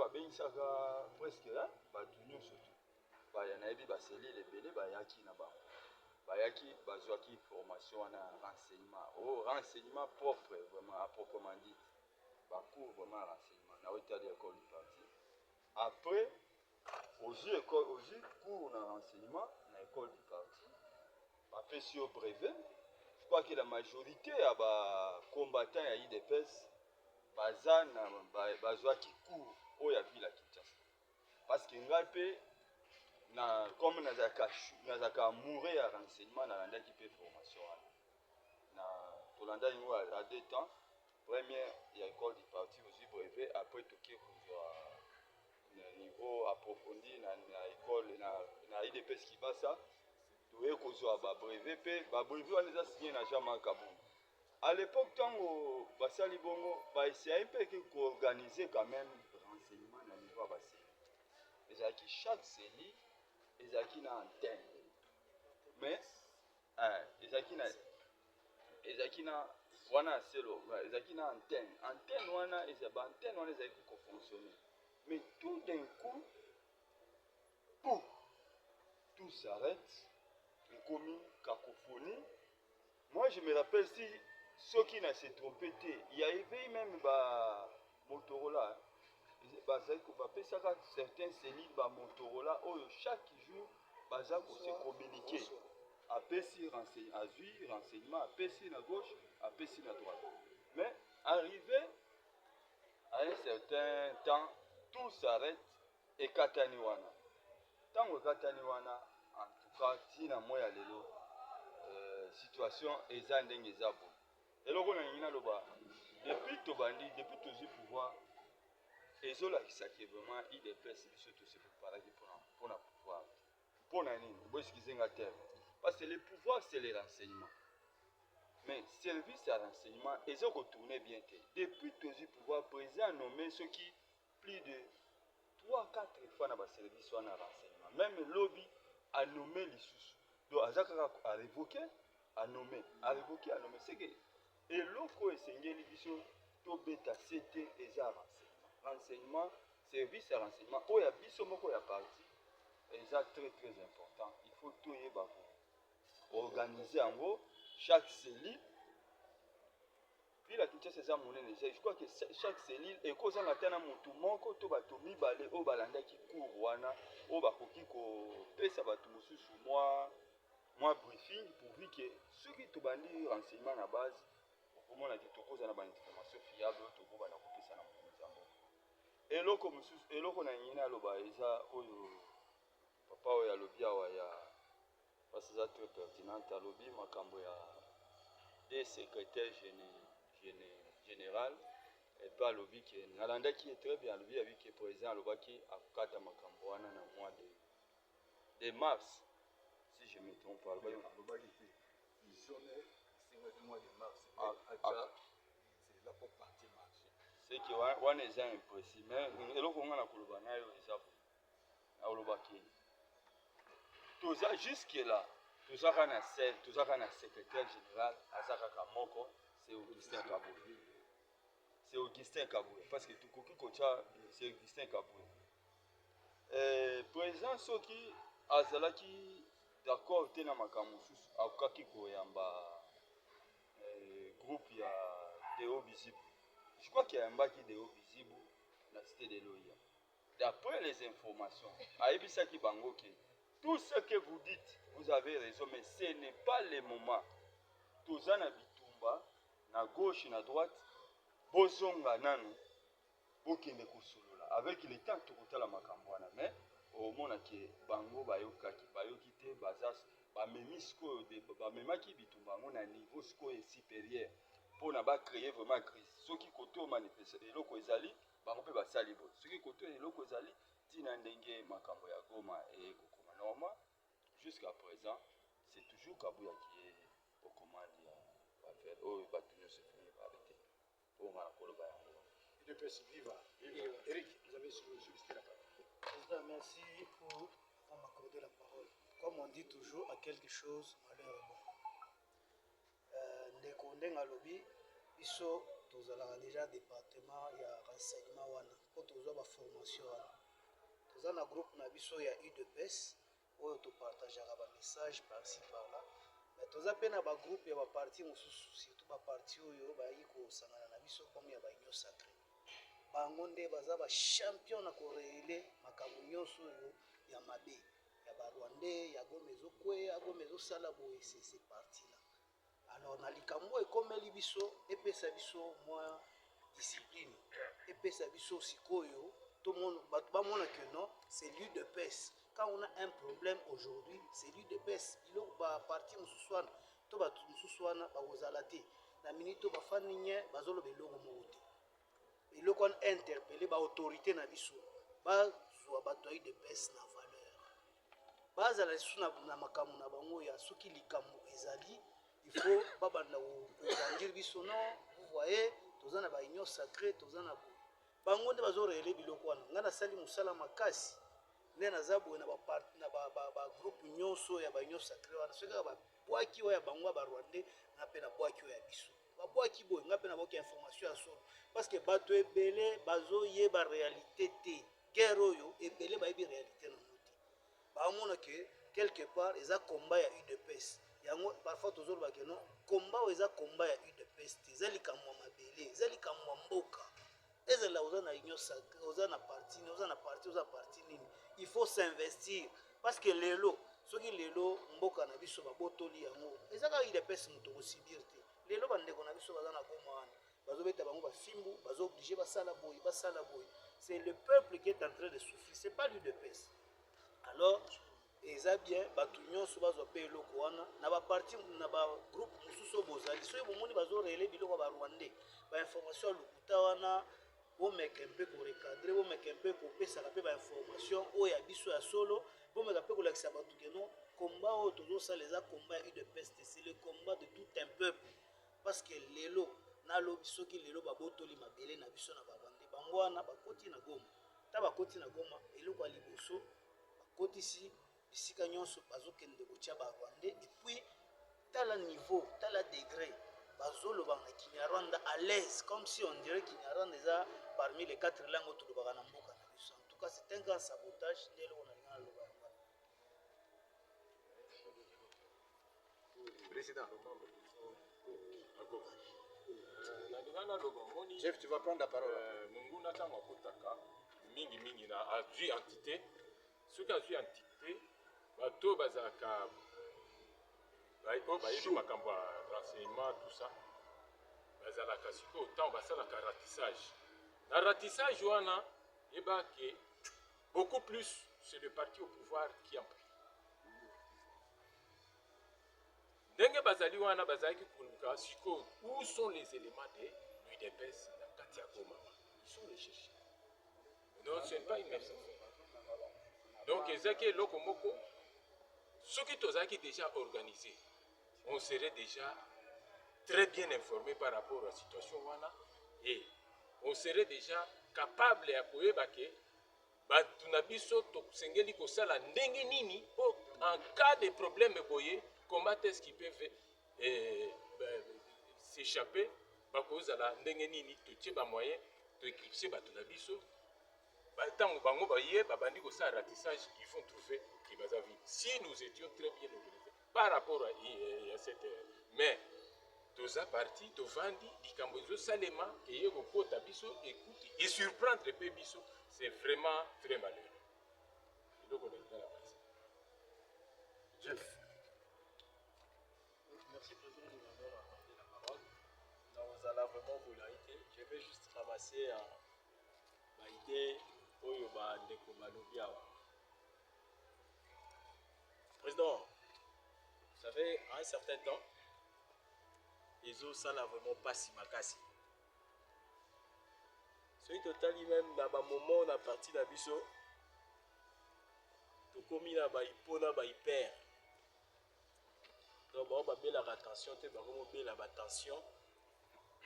presque là, surtout. Bayanabi baseli les belé bayaki na ba bayaki bazwaki formation na renseignement propre vraiment à proprement dit ba cours vraiment renseignement na hôtel école du parti après aussi cours na renseignement na école du parti ba pesi au brevet. Je crois que la majorité ya ba combattants ya IDPS bazana bazwaki cours au ya ville à Kinshasa parce que ngape na comme nazaka mourir à renseignement na landa qui peut formation na tolanda yango à 2 temps première ya école du parti aussi brevet après toke kozwa na niveau approfondi na école na IDPS qui va ça toye kozwa ba brevet pe ba brevet on les a signé na Jean-Marc Kabongo à l'époque tango basali bongo ba essayer pe que organiser quand même renseignement na niveau basali ezaki chaque cellule ezaki na antenne mais ezaki na wana selo ezaki na antenne wana ezaki ko fonctionner mais tout d'un coup tout s'arrête comme cacophonie. Moi je me rappelle si ceux qui n'a se trompé il y avait même ba Motorola certains cellules ba Motorola chaque jour baza ko se communiquer apesi renseignement apesi na gauche apesi na droite mais arrivé à un certain temps tout s'arrête et katani wana tango katani wana en tout cas tina moya lelo situation eza ndenge eza bo eloko na ngina loba depuis tobandi depuis tozwi pouvoir ezolakisaki vraiment idps biso tosi préparaki mpona pouvoir mpona nini boeskizenga terme parce que le pouvoir c'est le renseignement mais service ya renseignement eza kotourne bien te depuis tozwi pouvoir président nommé soki plus de 3-4 fois na baservice wana renseignement même lobby anommé lisusu donc aza kaka arévoke anommé c'est que eloko esengeli biso tobeta se te eza renseignement service ya renseignement oyo ya biso moko ya parti eza très très important il faut toyeba organiser yango chaque cellule ville ya Kinshasa eza monene je crois que chaque cellule ekozanga te na motu moko to bato mibale oyo balandaki cour wana oyo bakoki kopesa bato mosusu mwa briefing pourvu ke soki tobandi renseignement na base okomona te tokoza na bainformation fiable oyo tokobana kopesa na mokonzi ya mboka eloko mosusu eloko na ngini aloba eza oyo papa oyo alobi awa ya pasi eza très pertinente alobi makambo ya des secrétaires général epe alobi ke nalandaki ye très bien alobi abi ke président alobaki akokata makambo wana na mois de mars si je me trompe alobaki te visionnaire esengaki mois de mars aja c'est là pour partir marché c'est que wana eza imprécis mais eloko nga na koloba nayo eza alobaki toza jusque là tozaka na sel tozaka na secrétaire général aza kaka moko c'est Augustin Kaboué parce que tukoki kotia c'est Augustin Kaboué président soki azalaki d'accord te na makambo mosusu akokaki koyamba groupe ya Deo Bizibu je crois kiyambaki Deo Bizibu na cité de Loya d'après les informations ayebisaki bango ke tout ce que vous dites vous avez raison mais ce n'est pas le moment toza na bitumba na gauche na droite bozonga nanu bokende kosolola avec le temps tokotala makambo wana mais omona ke bango bayoki te bamemi sikoyo bamemaki bitumba yango na niveau sikoyo supérieur mpona bacréer vraiment crise soki kote omanifeste eloko ezali bango mpe basali boye soki kote eloko ezali ntina ndenge makambo ya Goma ekokoma normal jusqu'à présent c'est toujours Kabuya qui est aux commandes ya baffaire oyo bato nyonso efini babete oyo nga na koloba yango UDPS viva. Eric, vous avez sollicité la parole. Président, merci pour m'accorder la parole. Comme on dit toujours, à quelque chose, malheur est bon. Ndeko ndenga lobi, biso tozalaka déjà département ya renseignement wana, po tozwa ba formation wana. Toza na groupe na biso ya UDPS, oyo topartageaka ba message par-ci par-là. Mais toza pe na ba groupe ya ba parti mosusu, surtout ba parti oyo bayaki kosangana na biso comme ya ba union sacrée. Bango nde baza ba champion na koreele makambo nyonso oyo ya mabe ya barwandais ya Goma ezokweya Goma ezosala boye c'est parti là. Alors na likambo ekomeli biso epesa biso mwa discipline epesa biso sikoyo tout le monde bamona que non c'est l'UDPS. Quand on a un problème aujourd'hui c'est l'UDPS ilo ba parti mosusu wana to bato mosusu wana bakozala te na minute bafani nye bazoloba eloko moko te eloko wana interpellé baautorité na biso bazwa bato ya UDPS na valeur bazala lisusu na makambo na bango ya soki likambo ezali il faut babanda kobandir biso non vous voyez toza na baunion sacrée toza na bango nde bazorele biloko wana ngai nasali mosala makasi nde naza boye na bagroupe nyonso ya baunion sacrée wana soki kaka babwaki oyo ya bango ya barwandais nga mpe nabwaki oyo ya biso babwaki boye nga mpe naboki information ya solo parce que bato ebele bazoyeba réalité te guerre oyo ebele bayebi réalité na moti baomona ke quelque part eza combat ya UDPS yango parfois tozoloba ke non combat oyo eza combat ya UDPS te eza likambo ya mabele eza likambo ya mboka ezala oza na union sacrée oza na parti oza parti nini il faut s'investir parce que lelo soki lelo mboka na biso babotoli yango eza kaka UDPS moto kosibir te lelo bandeko na biso baza na Goma wana bazobeta bango bafimbu bazooblige basala boye c'est le peuple qui est en train de souffrir c'est pas l'UDPS. Alors eza bien bato nyonso bazwa mpe eloko wana na baparti na bagroupe mosusu oyo bozali soki bomoni bazorele biloko ya barwandais bainformation ya lokuta wana bomeka mpe korecadre bomeka mpe kopesaka mpe bainformation oyo ya biso ya solo bomeka mpe kolakisa bato keno komba oyo tozosala eza komba ya udps c'est le combat de tout un peuple parce que lelo nalobi soki lelo babotoli mabele na biso na barwandais bango wana bakoti na goma ta bakoti na goma eloko ya liboso bakotisi bisika nyonso bazokende kotia barwandais epuis tala niveau tala degré bazoloba na kinyarwanda à l'aise comme si on dirait kinyarwanda eza parmi les 4 langues oyo tolobaka na mboka na biso en tout cas c'est un grand sabotage nde eloko na linga naloba yango président nalinga naloba moni Chef, tu vas prendre la parole. monguna ntango akotaka mingimingi na azwi entité soki azwi entité bato bazalaka oyo bayebi makambo ya renseignement tout ça bazalaka sikoyo ntango basalaka ratissage na ratissage wana yebake beaucoup plus c'est le parti au pouvoir qui en prie ndenge bazali wana bazalaki koluka sikoyo où sont les éléments de l'UDPS na kati ya Goma ils sont recherchés non ce n'est pas une même donc ezalaki eloko moko soki tozalaki déjà organisé on serait déjà très bien informé par rapport à la situation wana et on serait déjà capable ya koyeba ke bato na biso tosengeli kosala ndenge nini po en cas de problème boye comment est-ce qu'ils peuvent s'échapper bakozala ndenge nini totie bamoyen toéclipse bato na biso ntango bango baye babandi kosala ratissage ils vont trouver que baza vide si nous étions très bien organisés par rapport à cette mais toza parti tovandi likambo ezosalema eye kokota biso ekuti et surprendre mpe biso c'est vraiment très malheureux eloko nalinga na basi Jeff. Merci président de m'avoir accordé la parole. Dans la vraiment volatilité, je vais juste ramasser ma idée oyo ba ndeko balobi awa. Président, vous savez, à un certain temps, les eaux ça n'a vraiment pas si makasi. Celui total même dans un moment on a parti d'Abisso, tout comme il a baïpona baïper. Donc on va bien la attention, tu vas bien la attention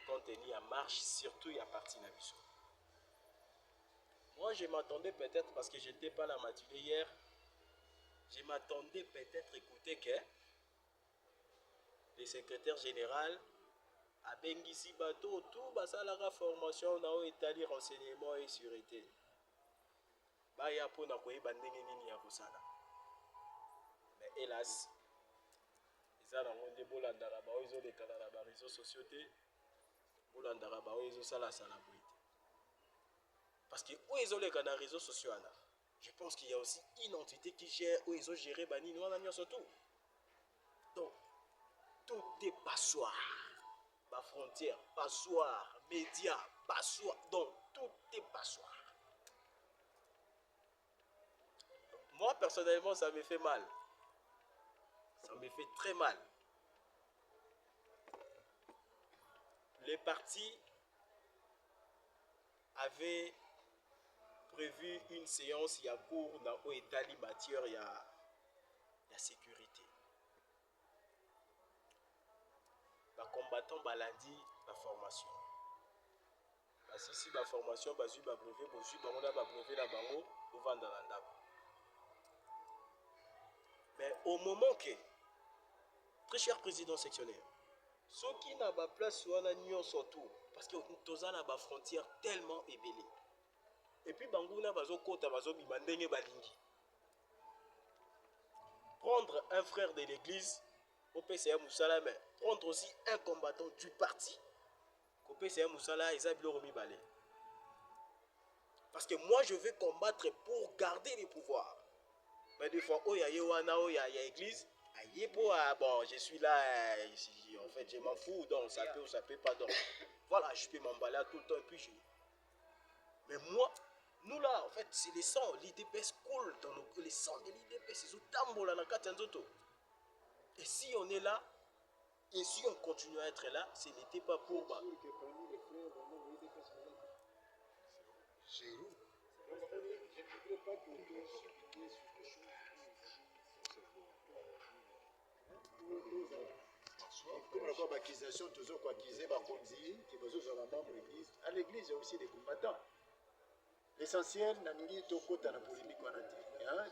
quand il y a marche, surtout il y a parti d'Abisso. Moi je m'attendais peut-être parce que j'étais pas la matinée hier. Je m'attendais peut-être écouter que le secrétaire général a bengisi bateau tout basalaka formation na étali renseignement et sûreté. Ba ya pona koyeba ndenge nini ya kosala. Mais hélas, eza na ngonde bolandaka ba oyo lekana na ba réseaux sociaux te. Bolandaka ba oyo sala sala boite. Parce que où ils ont les canaux réseaux sociaux là. Je pense qu'il y a aussi une entité qui gère, où ils ont géré Banini, surtout. Donc, tout est passoire. Ma frontière, passoire. Médias, passoire. Donc, tout est passoire. Moi, personnellement, ça me fait mal. Ça me fait très mal. Les partis avaient prévu une séance, il y a cours dans l'État matière, il y a la sécurité. Les combattants balandi la formation. Si la formation, on a brevet la bango, on va dans la. Mais au moment que, très cher président sectionnaire, ceux qui n'ont pas place sur la union surtout, parce que nous avons la frontière tellement ébélée. Et puis Bangouna bazo kota bazo bimandenge balingi. Prendre un frère de l'église au PCA Moussala, mais prendre aussi un combattant du parti au PCA Moussala et Zabilo Balé. Parce que moi je veux combattre pour garder les pouvoirs. Mais des fois, il y a l'église, bon, je suis là, en fait je m'en fous, donc ça peut ou ça peut pas. Donc voilà, je peux m'emballer tout le temps et puis je. Mais moi, Nous là, en fait, c'est le sang. L'IDPS coule dans le sang de l'IDPS. C'est sous tambola na katanzoto. Et si on est là, et si on continue à être là, ce n'était pas pour... Bah, comme la accusation, toujours quoi accuser, qui besoin de membre de l'église. À l'église, il y a aussi des combattants. L'essentiel,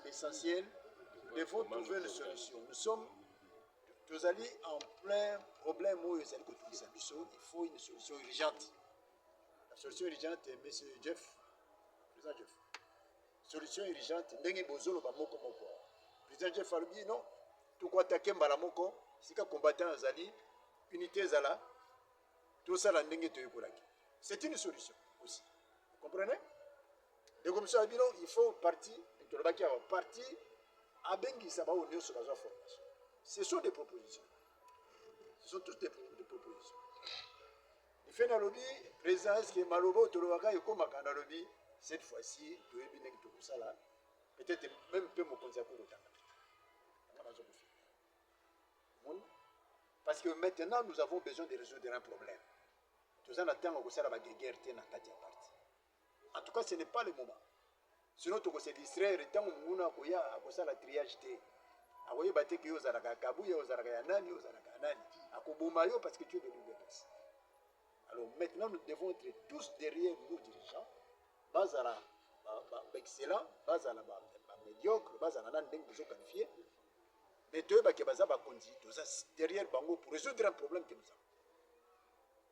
l'essentiel, il faut trouver une solution. Nous sommes tous allés en plein problème où il faut une solution urgente. La solution urgente, M. Jeff, président Jeff. Solution urgente, ndenge bozolo ba moko moko. Président Jeff a dit non, tout quoi attaquer mbalamoko, c'est qu'un combattant azali, unité zala, tout ça la ndenge to yokolaki. C'est une solution aussi. Vous comprenez? De comme ça, il faut partir, partir à Bengi Saba au Néo sur la formation. Ce sont des propositions. Ce sont toutes des propositions. Il fait un lobby, président, est-ce que Malobo, Tolowaka, et comme un lobby, cette fois-ci, peut-être même peu mon conseil pour le temps. Parce que maintenant, nous avons besoin de résoudre un problème. Tout ça, attend que ça la guerre tienne à partie. En tout cas, ce n'est pas le moment. Sinon, tu peux se distraire, et tant qu'on a la triage. Awoye bateki yo zaraka kabuya yo zaraka yanani yo zaraka yanani akoboma yo parce que tu es venu de place. Alors maintenant nous devons être tous derrière nos dirigeants bazala excellent bazala médiocre bazala nan ndenge besoin qualifié mais deux ba ke baza ba kondi tous derrière bango pour résoudre un problème que nous avons.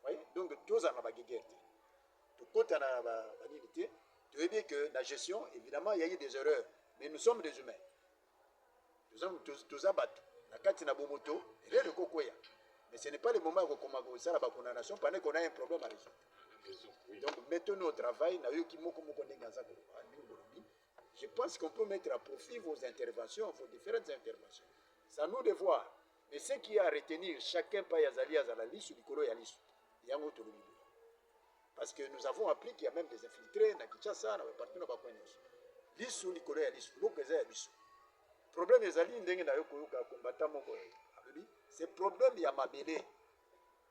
Voyez, donc tous en ba guerre. Tout côté na ba unité, tu veux dire que la gestion évidemment il y a eu des erreurs mais nous sommes des humains. Nous sommes tous abattus. La carte n'a pas moto, rien de cocoya. Mais ce n'est pas le moment où on a ça la condamnation pendant qu'on a un problème à résoudre. Donc mettons-nous au travail. Je pense qu'on peut mettre à profit vos interventions, vos différentes interventions. C'est à nous de voir. Mais ce qui a à retenir, chacun pas yazali à la liste du colo et à liste. Il y a un autre niveau. Parce que nous avons appris qu'il y a même des infiltrés, na Kinshasa, na partout na bakwenye. Liste du colo et à liste. Problème ezali ndenge na yo koyoka combattant moko alobi c'est problème ya mabele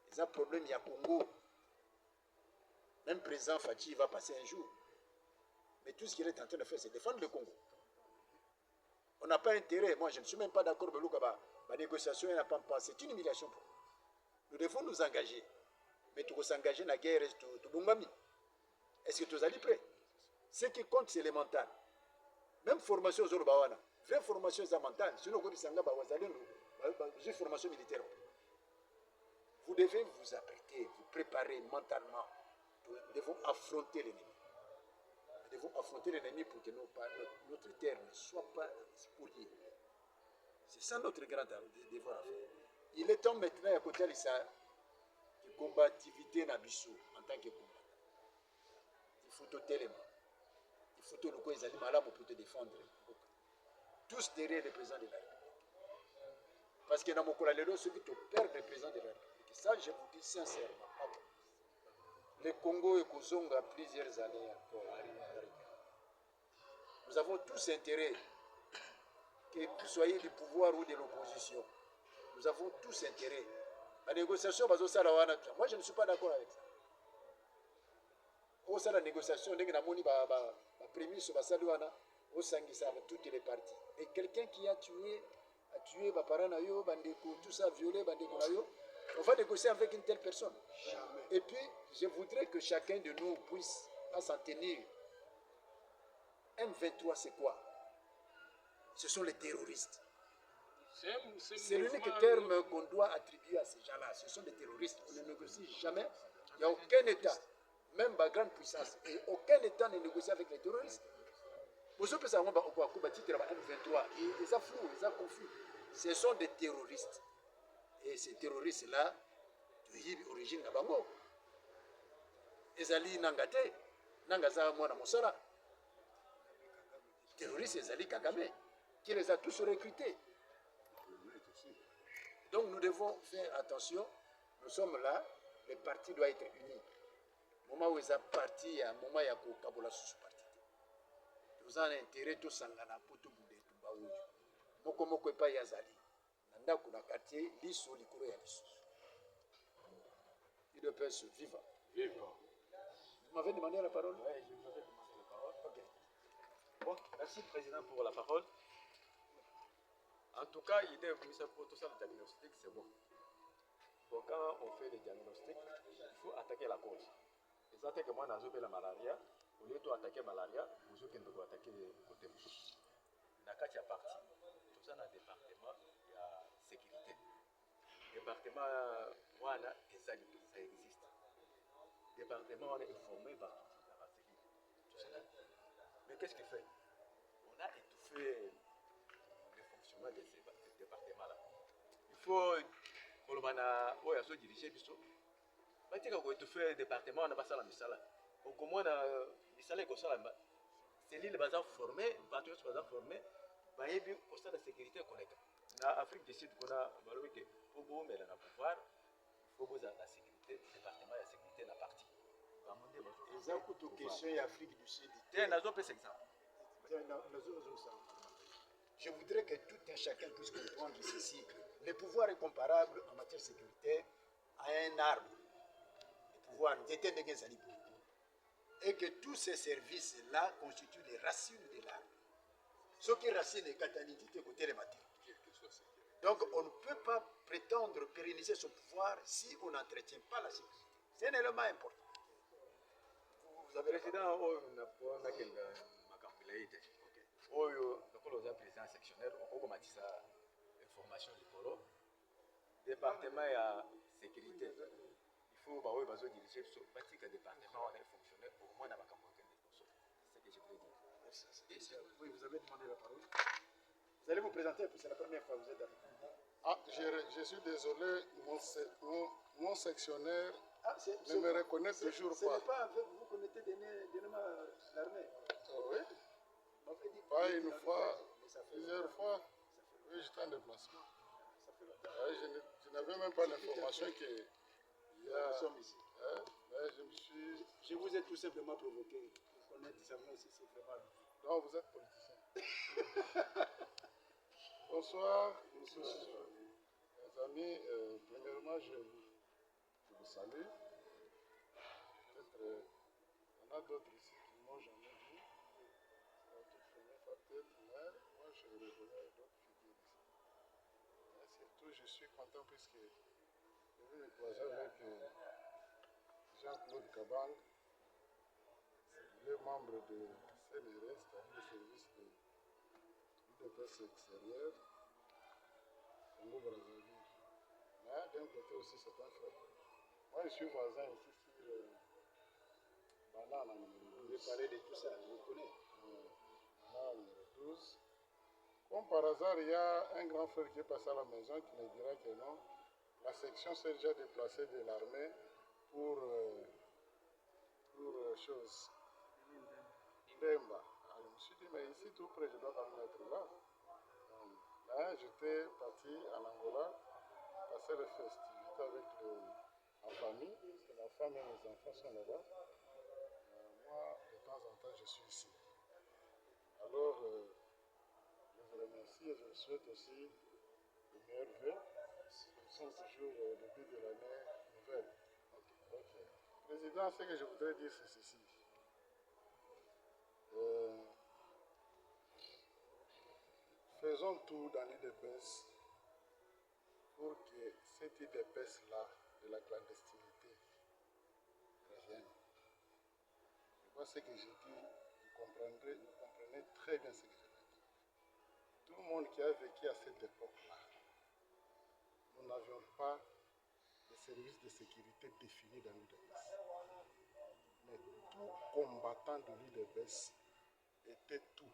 c'est un problème ya Congo. Même président Fachi va passer un jour, mais tout ce qu'il est en train de faire c'est défendre le Congo. On n'a pas intérêt, moi je ne suis même pas d'accord avec la négociation n'a pas passé, c'est une humiliation pour nous. Nous devons nous engager, mais tu veux s'engager dans la guerre tout bungami. Est-ce que tu es allé prêt? Ce qui compte c'est le mental. Même formation aux Bawana. Vraie formation mentale, sinon vous avez formation militaire. Vous devez vous apprêter, vous préparer mentalement. Nous devons affronter l'ennemi. Nous devons affronter l'ennemi pour que notre terre ne soit pas spoliée. C'est ça notre grand devoir à faire. Il est temps maintenant à côté de ça, de combativité Nabiso en tant que combattant. Il faut tout élément. Il faut tout le coup, ils allaient malades pour te défendre. Tous derrière le président de la République. Parce que dans mon collègue, ceux qui te perdent le président de la République. Ça, je vous dis sincèrement. Le Congo et Kozonga a plusieurs années encore. Nous avons tous intérêt, que vous soyez du pouvoir ou de l'opposition. Nous avons tous intérêt. La négociation, moi je ne suis pas d'accord avec ça. Au sein de la négociation, prémisse, toutes les parties. Et quelqu'un qui a tué Baparanayo, Bandeko, tout ça, violé Bandeko Nayo, on va négocier avec une telle personne. Et puis, je voudrais que chacun de nous puisse s'en tenir. M23, c'est quoi? Ce sont les terroristes. C'est l'unique terme qu'on doit attribuer à ces gens-là. Ce sont des terroristes. On ne négocie jamais. Il n'y a aucun État, même ma grande puissance, et aucun État ne négocie avec les terroristes. Vous avez M23, ils sont flous, ils sont confus. Ce sont des terroristes. Et ces terroristes-là, de origine Nabango. Ezali Nangate, Nangaza Mwana Mosala. Terroristes Ezali Kagame, qui les a tous recrutés. Donc nous devons faire attention. Nous sommes là, le parti doit être uni. Au moment où ils ont parti, il y a un moment où il y a Kabola sous parti. toza na intérêt tosangana mpo tobunda etumba oyo moko moko epai azali na ndako na quartier liso likolo ya lisusu. UDPS viva. Vivant. Vous m'avez demandé la parole? Oui, je vous avais demandé la parole. Ok. Bon, merci Président pour la parole. En tout cas, l'idée pour tout ça, le diagnostic, c'est bon. Donc quand on fait le diagnostic, il faut attaquer la cause. Et ça fait que moi, dans la malaria, au lieu d'attaquer la malaria, vous devez attaquer le côté. Dans le cas parti, tout ça dans le département, il y a sécurité. Le département, voilà, ça existe. Le département, on est informé partout dans la sécurité. Tout ça. Mais qu'est-ce qu'il fait? On a étouffé le fonctionnement de ce département-là. Il faut que l'on soit dirigé, il faut étouffer le département, on n'a pas ça la misala. Au moins, misala est comme ça. C'est l'île bazar formé, les patriotes bazar formé, il y a un constat de sécurité connecté. En Afrique du Sud, on a pour vous mettre dans le pouvoir, il faut vous avoir la sécurité, le département de la sécurité dans la partie. Exemple de question en Afrique du Sud. Je voudrais que tout un chacun puisse comprendre ceci. Le pouvoir est comparable en matière sécuritaire à un arbre. Le pouvoir était de et que tous ces services-là constituent les racines de l'arbre. Ce qui est racine est catalytique côté des matières. Donc on ne peut pas prétendre pérenniser ce pouvoir si on n'entretient pas la sécurité. C'est un élément important. Vous avez président, on a le président sectionnaire, on a dit ça, information du polo. Département à sécurité. Il faut diriger ce petit département, on est fonctionnaire au moins dans la campagne. C'est ce que je voulais dire. Oui, vous avez demandé la parole. Vous allez vous présenter, c'est la première fois que vous êtes avec nous. Ah, je suis désolé, mon sectionnaire ne me reconnaît toujours pas. Ce n'est pas avec vous qu'on était donné l'armée. Oui. Pas une fois, plusieurs fois. Oui, j'étais en déplacement. Je n'avais même pas l'information qu'il y a. Nous sommes ici. Je vous ai tout simplement provoqué. Pour connaître ça, c'est vraiment. Non, vous êtes politicien. Bonsoir, mes amis. Premièrement, je vous salue. Peut-être il y en a d'autres ici qui ne m'ont jamais vu. C'est la toute première fois peut-être, mais moi je reconnais d'autres figures ici. Mais surtout, je suis content puisque je vais me croiser avec Jean-Claude Kabang, le membre de CNRS, c'est-à-dire le service de l'UDPS extérieur, Congo-Brazzaville. Mais d'un côté aussi, c'est un frère. Moi, je suis voisin ici sur Banana numéro 12. Vous parlez de tout ça, je vous connais. Banana numéro 12. Comme par hasard, il y a un grand frère qui est passé à la maison qui me dira que non, la section s'est déjà déplacée de l'armée pour chose. Demba. Alors, je me suis dit, mais ici tout près, je dois quand même être là. Là, j'étais parti en Angola, passer les festivités avec la famille, parce que la femme et les enfants sont là-bas. Moi, de temps en temps, je suis ici. Alors, je vous remercie et je vous souhaite aussi le meilleur vœu. Nous sommes toujours au début de l'année nouvelle. Okay. Président, ce que je voudrais dire, c'est ceci. Faisons tout dans l'UDPS pour que cette UDPS-là, de la clandestinité, revienne. Je vois ce que j'ai dit, vous comprenez très bien ce que je veux dire. Tout le monde qui a vécu à cette époque-là, nous n'avions pas de services de sécurité définis dans l'UDPS. Mais tout combattant de l'UDPS était tout.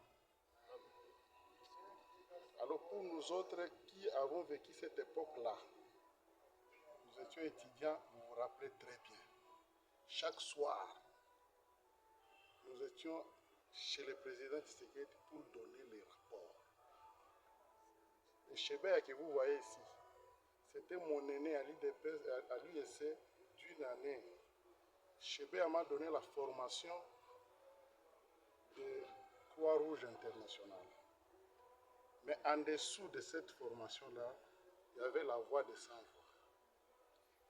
Alors pour nous autres qui avons vécu cette époque-là, nous étions étudiants, vous vous rappelez très bien. Chaque soir, nous étions chez le président Tshisekedi pour donner les rapports. Le Chebea que vous voyez ici, c'était mon aîné à l'USC d'une année. Chebea m'a donné la formation de Croix Croix-Rouge internationale. Mais en dessous de cette formation-là, il y avait la voix des sans-voix.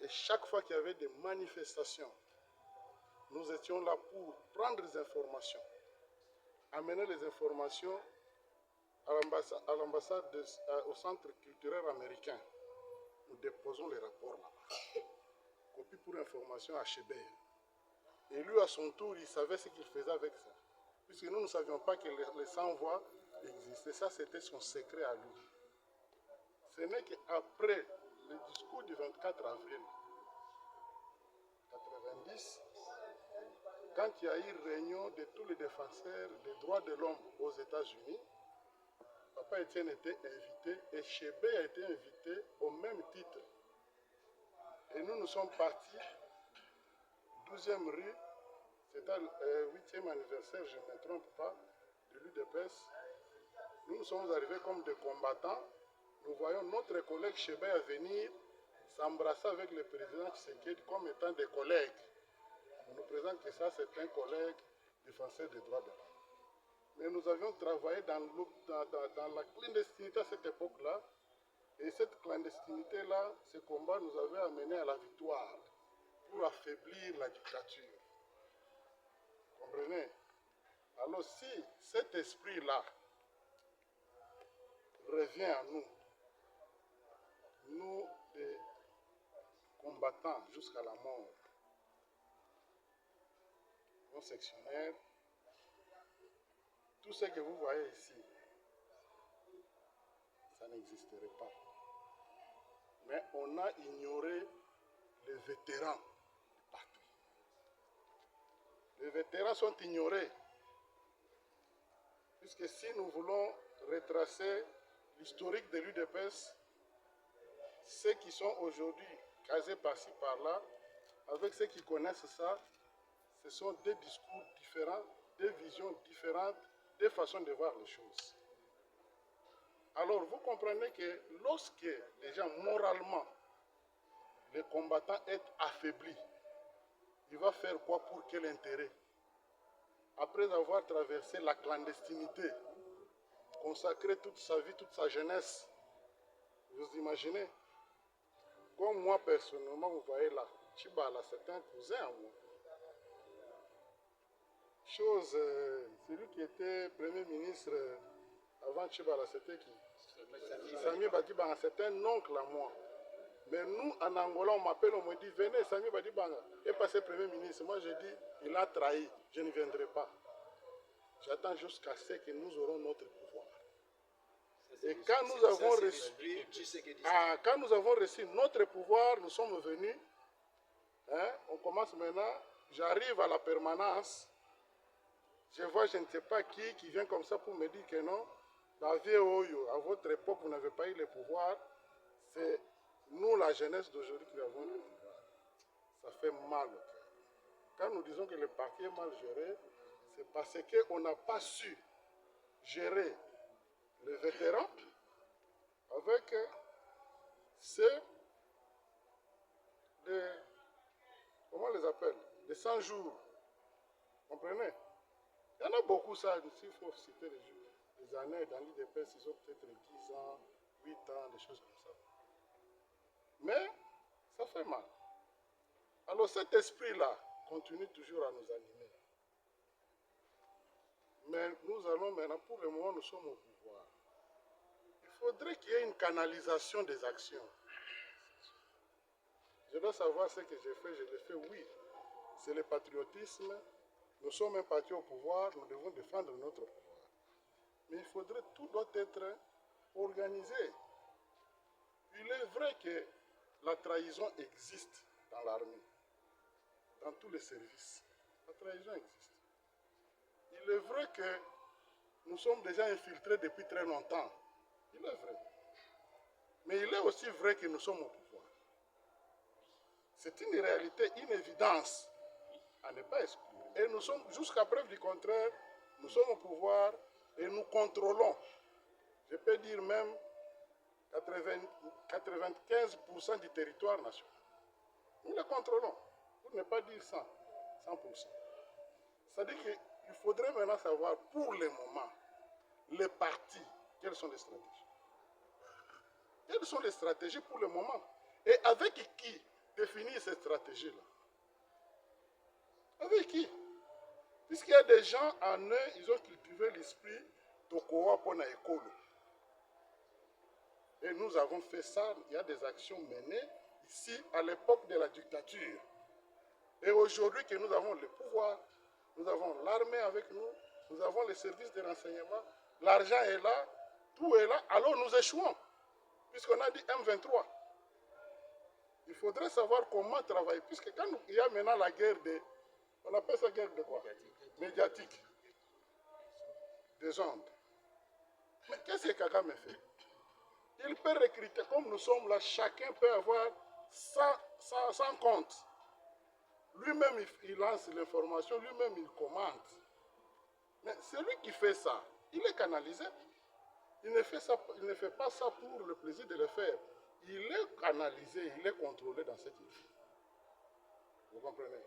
Et chaque fois qu'il y avait des manifestations, nous étions là pour prendre des informations, amener les informations à l'ambassade, au centre culturel américain. Nous déposons les rapports là-bas. Copie pour information à Chébert. Et lui, à son tour, il savait ce qu'il faisait avec ça. Puisque nous ne savions pas que les sans-voix existaient. Ça, c'était son secret à lui. Ce n'est qu'après le discours du 24 avril 90, quand il y a eu réunion de tous les défenseurs des droits de l'homme aux États-Unis, Papa Étienne était invité et Chébé a été invité au même titre. Et nous sommes partis, 12e rue, c'était le 8e anniversaire, je ne me trompe pas, de l'UDPS. Nous sommes arrivés comme des combattants. Nous voyons notre collègue Chébé venir s'embrasser avec le président Tshisekedi comme étant des collègues. On nous présente que ça, c'est un collègue défenseur des droits de l'homme. Mais nous avions travaillé dans la clandestinité à cette époque-là. Et cette clandestinité-là, ce combat nous avait amené à la victoire pour affaiblir la dictature. Vous comprenez? Alors si cet esprit-là revient à nous, nous les combattants jusqu'à la mort, nos sectionnaires, tout ce que vous voyez ici, ça n'existerait pas. Mais on a ignoré les vétérans partout. Les vétérans sont ignorés. Puisque si nous voulons retracer l'historique de l'UDPS, ceux qui sont aujourd'hui casés par-ci, par-là, avec ceux qui connaissent ça, ce sont des discours différents, des visions différentes, des façons de voir les choses. Alors vous comprenez que lorsque déjà moralement les combattants est affaibli, il va faire quoi pour quel intérêt? Après avoir traversé la clandestinité, consacré toute sa vie, toute sa jeunesse, vous imaginez? Comme moi personnellement, vous voyez là, Chibala, c'est un cousin à moi. Chose, celui qui était Premier ministre avant Chibala, c'était qui? Sami Badibanga, c'est un oncle à moi. Mais nous, en Angola, on m'appelle, on me dit, venez, Sami Badibanga est passé Premier ministre. Moi, je dis, il a trahi, je ne viendrai pas. J'attends jusqu'à ce que nous aurons notre pouvoir. Et quand nous avons reçu notre pouvoir, nous sommes venus, hein, on commence maintenant, j'arrive à la permanence, je vois je ne sais pas qui vient comme ça pour me dire que non, la vie Oyo, à votre époque, vous n'avez pas eu le pouvoir, c'est nous, la jeunesse d'aujourd'hui, qui avons le pouvoir. Ça fait mal au cœur. Quand nous disons que le parti est mal géré, c'est parce qu'on n'a pas su gérer les vétérans avec ceux de, comment on les appelle, de 100 jours. Vous comprenez? Il y en a beaucoup, ça, il faut citer les années dans l'IDPS, ils ont peut-être 10 ans, 8 ans, des choses comme ça. Mais ça fait mal. Alors cet esprit-là continue toujours à nous animer. Mais nous allons maintenant, pour le moment, nous sommes au pouvoir. Il faudrait qu'il y ait une canalisation des actions. Je dois savoir ce que j'ai fait, je l'ai fait, oui. C'est le patriotisme. Nous sommes un parti au pouvoir, nous devons défendre notre pouvoir. Mais il faudrait, tout doit être organisé. Il est vrai que la trahison existe dans l'armée, dans tous les services. La trahison existe. Il est vrai que nous sommes déjà infiltrés depuis très longtemps. Il est vrai. Mais il est aussi vrai que nous sommes au pouvoir. C'est une réalité, une évidence à ne pas exclure. Et nous sommes, jusqu'à preuve du contraire, nous sommes au pouvoir et nous contrôlons. Je peux dire même 95% du territoire national. Nous le contrôlons, pour ne pas dire 100%. C'est-à-dire que Il faudrait maintenant savoir, pour le moment, les partis, quelles sont les stratégies. Quelles sont les stratégies pour le moment? Et avec qui définir ces stratégies-là? Avec qui? Puisqu'il y a des gens en eux, ils ont cultivé l'esprit de Kowa Pona Ekolo. Et nous avons fait ça, il y a des actions menées ici à l'époque de la dictature. Et aujourd'hui que nous avons le pouvoir, nous avons l'armée avec nous, nous avons les services de renseignement, l'argent est là, tout est là, alors nous échouons. Puisqu'on a dit M23. Il faudrait savoir comment travailler. Puisque quand il y a maintenant la guerre de... On appelle ça guerre de quoi? Médiatique. Des ondes. Mais qu'est-ce que Kagame fait? Il peut recruter, comme nous sommes là, chacun peut avoir 100 comptes. Lui-même, il lance l'information, lui-même, il commente. Mais celui qui fait ça, il est canalisé. Il ne fait pas ça pour le plaisir de le faire. Il est canalisé, il est contrôlé dans cette île. Vous comprenez?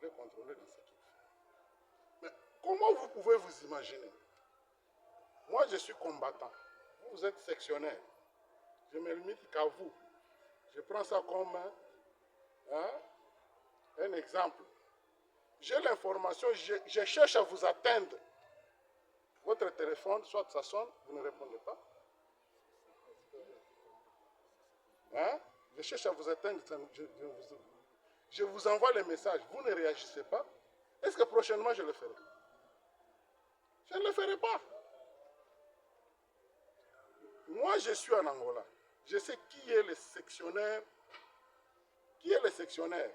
Il est contrôlé dans cette île. Mais comment vous pouvez vous imaginer? Moi, je suis combattant. Vous êtes sectionnaire. Je me limite qu'à vous. Je prends ça comme un exemple. J'ai l'information, je cherche à vous atteindre. Votre téléphone, soit ça sonne, vous ne répondez pas. Je cherche à vous atteindre, je vous envoie les messages, vous ne réagissez pas. Est-ce que prochainement je le ferai? Je ne le ferai pas. Moi, je suis en Angola. Je sais qui est le sectionnaire. Qui est le sectionnaire?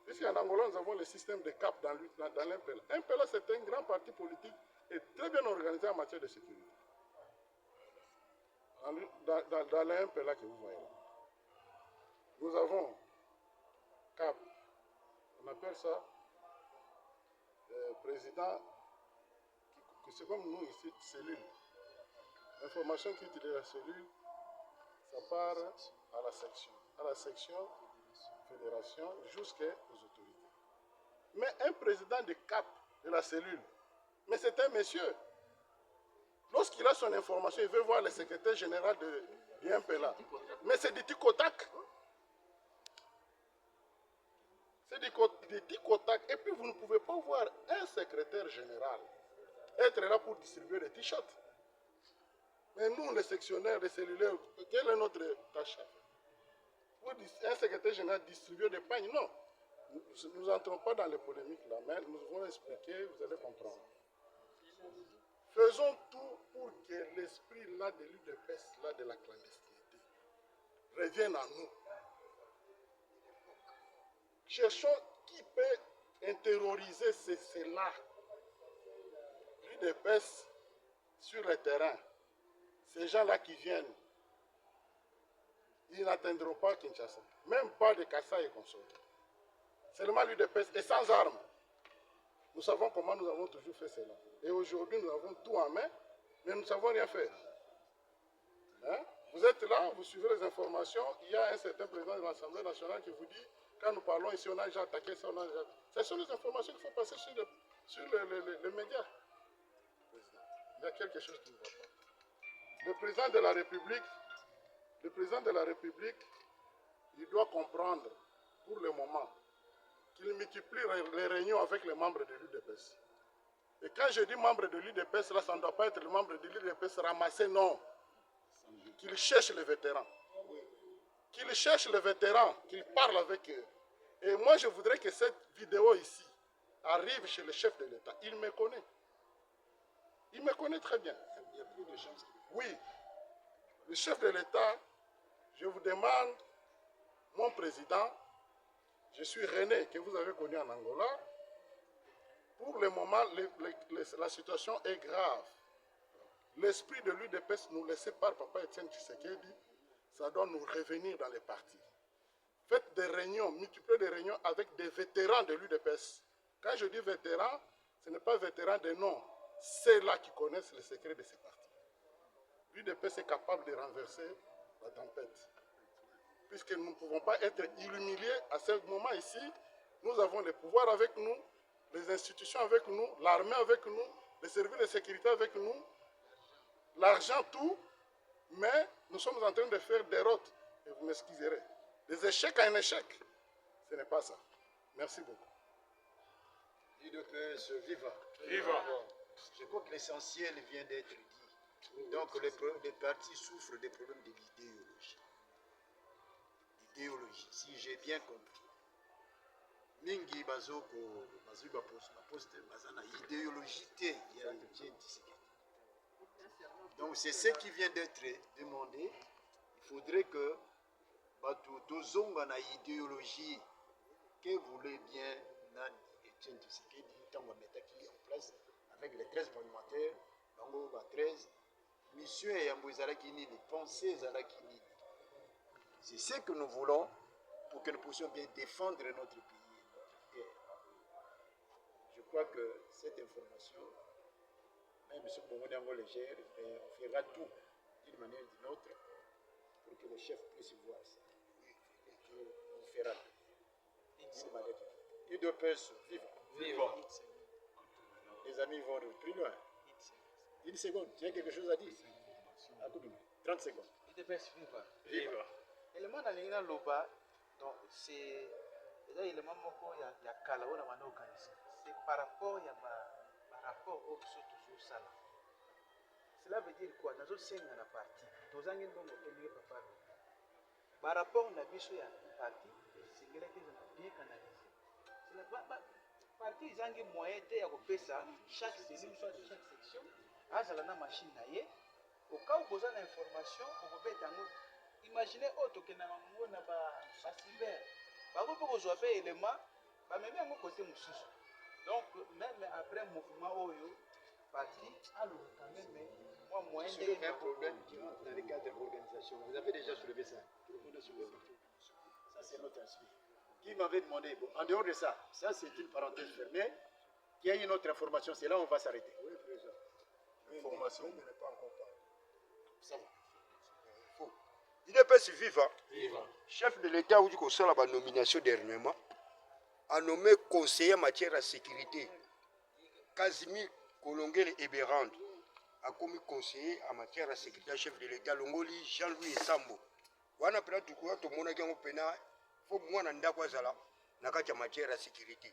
Puisqu'en Angola, nous avons le système de CAP dans l'MPLA. MPLA, c'est un grand parti politique et très bien organisé en matière de sécurité. Dans l'MPLA que vous voyez là. Nous avons CAP. On appelle ça président, c'est comme nous ici, cellule. L'information qui est de la cellule, ça part à la section, fédération, jusqu'aux autorités. Mais un président de CAP, de la cellule, mais c'est un monsieur. Lorsqu'il a son information, il veut voir le secrétaire général de MPLA. Mais c'est du tic-au-tac. C'est du tic-au-tac. Et puis vous ne pouvez pas voir un secrétaire général être là pour distribuer des t-shirts. Mais nous, les sectionnaires, les cellulaires, quelle est notre tâche? Pour un secrétaire général distribuer des pagnes? Non. Nous n'entrons pas dans les polémiques là, mais nous allons expliquer, vous allez comprendre. Faisons tout pour que l'esprit là de l'UDPS, là de la clandestinité, revienne à nous. Cherchons qui peut intérioriser cela. L'UDPS sur le terrain. Ces gens-là qui viennent, ils n'atteindront pas Kinshasa. Même pas de Kassai et consorts. Seulement l'UDPS est sans armes. Nous savons comment nous avons toujours fait cela. Et aujourd'hui, nous avons tout en main, mais nous ne savons rien faire. Vous êtes là, vous suivez les informations. Il y a un certain président de l'Assemblée nationale qui vous dit, quand nous parlons ici, on a déjà attaqué ça, on a déjà... Ce sont les informations qu'il faut passer sur les médias. Il y a quelque chose qui ne va pas. Le président de la République, il doit comprendre, pour le moment, qu'il multiplie les réunions avec les membres de l'UDPS. Et quand je dis membres de l'UDPS, là, ça ne doit pas être les membres de l'UDPS ramassés, non. Qu'il cherche les vétérans. Qu'il cherche les vétérans, qu'il parle avec eux. Et moi, je voudrais que cette vidéo ici arrive chez le chef de l'État. Il me connaît. Il me connaît très bien. Il y a plus de chances. Oui. Le chef de l'État, je vous demande, mon président, je suis René, que vous avez connu en Angola. Pour le moment, la situation est grave. L'esprit de l'UDPS nous laissé par Papa Etienne Tshisekedi, ça doit nous revenir dans les partis. Faites des réunions, multipliez des réunions avec des vétérans de l'UDPS. Quand je dis vétérans, ce n'est pas vétérans de nom. C'est là qui connaissent les secrets de ces partis. L'UDPS est capable de renverser la tempête. Puisque nous ne pouvons pas être humiliés à ce moment ici, nous avons le pouvoir avec nous, les institutions avec nous, l'armée avec nous, les services de sécurité avec nous, l'argent, tout, mais nous sommes en train de faire des routes, et vous m'excuserez, des échecs à un échec. Ce n'est pas ça. Merci beaucoup. UDPS, viva. Viva. Je crois que l'essentiel vient d'être dit. Donc les partis souffrent des problèmes de l'idéologie. L'idéologie, si j'ai bien compris. Mingi bazoko bazui baposte bazana idéologie te ya donc c'est ce qui vient d'être demandé. Il faudrait que tozonga na idéologie que voulait bien Nani Etienne Tshisekedi tant qu'on metaki en place avec les 13 parlementaires bango ba 13 mission ya mbozalaki nini pensée ezalaki nini. C'est ce que nous voulons pour que nous puissions bien défendre notre pays. Je crois que cette information, même si on est légère, on fera tout d'une manière ou d'une autre pour que le chef puisse voir ça. On fera d'une manière ou d'une autre. UDPS, viva. Les amis vont plus loin. Une seconde, tu as quelque chose à dire? 30 secondes. UDPS, viva. Élément dans les loba, donc c'est l'élément moko ya kala on a mano organisé. C'est par rapport par rapport au toujours ça. Cela veut dire quoi? Dans ce na parti, tous angin bon tenir papa. Par rapport na biso ya parti, c'est que les bien canalisé. C'est la parti zangi moyen de ya kopesa chaque cellule soit chaque section, azala na machine na ye. Au cas où vous avez l'information, vous pouvez imaginez autre que na ba cyber. Par contre, vous avez un élément, même à côté mususu. Donc même après mouvement oyo parti alors quand même moi moyen de un problème qui rentre dans les cadres de l'organisation. Vous avez déjà soulevé ça. Ça c'est notre aspect. Qui m'avait demandé, bon, en dehors de ça, ça c'est une parenthèse fermée. Qu'il y a une autre information, c'est là où on va s'arrêter. Oui, président. L'information n'est pas encore parlée. Ça va. UDPS viva. Chef de l'État a dit qu'on a la nomination dernièrement a nommé conseiller en matière de sécurité Casimir Kolongele Eberand a commis conseiller en matière de sécurité chef de l'État Longoli Jean-Louis Sambo. Wana pena tukua to mona kango pena fo mwana ndako azala na kati ya matière de sécurité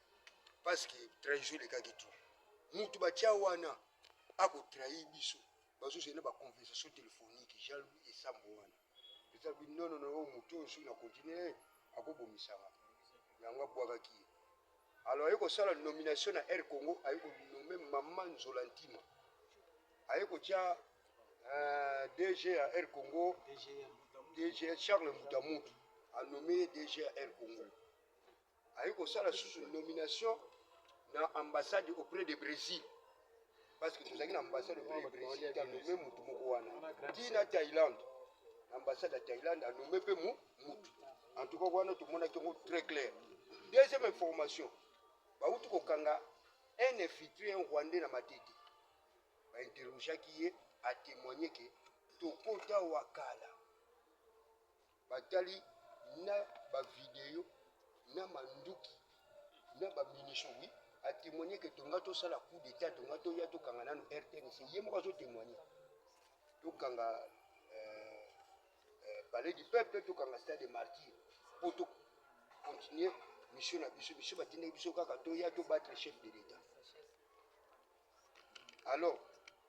parce que trahison le kagitu mutu bacha wana ako trahi biso bazo sena ba conversation téléphonique Jean-Louis Sambo wana non mutu sur na continuer akobomisanga yanga bwakaki alors ayeko sala nomination na Air Congo ayeko nommer Maman Nzolantima ayeko tia DG à Air Congo DG Charles Moutamout a nommé DG à Air Congo ayeko sala sous nomination na ambassade auprès du Brésil parce que tozaki na ambassade auprès du Brésil a nommé mutu moko wana tina Thaïlande ambassade à Thaïlande a nommé pe mutu. En tout cas, voilà tout le monde est très clair. Deuxième information, baoutou kokanga un infiltré un Rwandais na matiti. Ba interroger qui est a témoigner que tokota wakala. Batali na ba vidéo na manduki na ba munitions oui a témoigner que tongato sala coup d'état tongato ya to kanga nanu RTNC yemo ka zo témoigner. To kanga palais du peuple tout comme stade de martyr pour tout continuer mission na biso batine biso kaka to ya to battre chef de l'État. Alors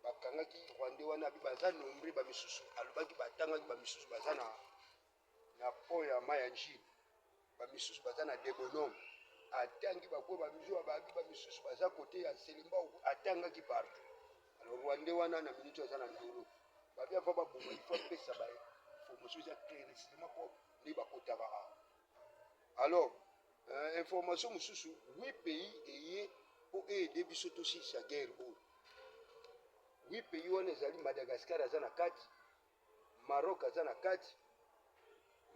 bakangaki Rwandais wana bi baza nombre ba misusu alobaki batangaki ba misusu baza na po ya mayanji ba misusu baza na débonome atangi bako ba misusu ba misusu baza côté ya Selimba atangaki partout. Alors Rwandais wana na minute baza na ndolo ba bia ba bomba il faut pesa ba alors, information mususu 8 pays ayé pour aider biso aussi sa guerre. 8 pays on ezali Madagascar azana 4, Maroc azana 4,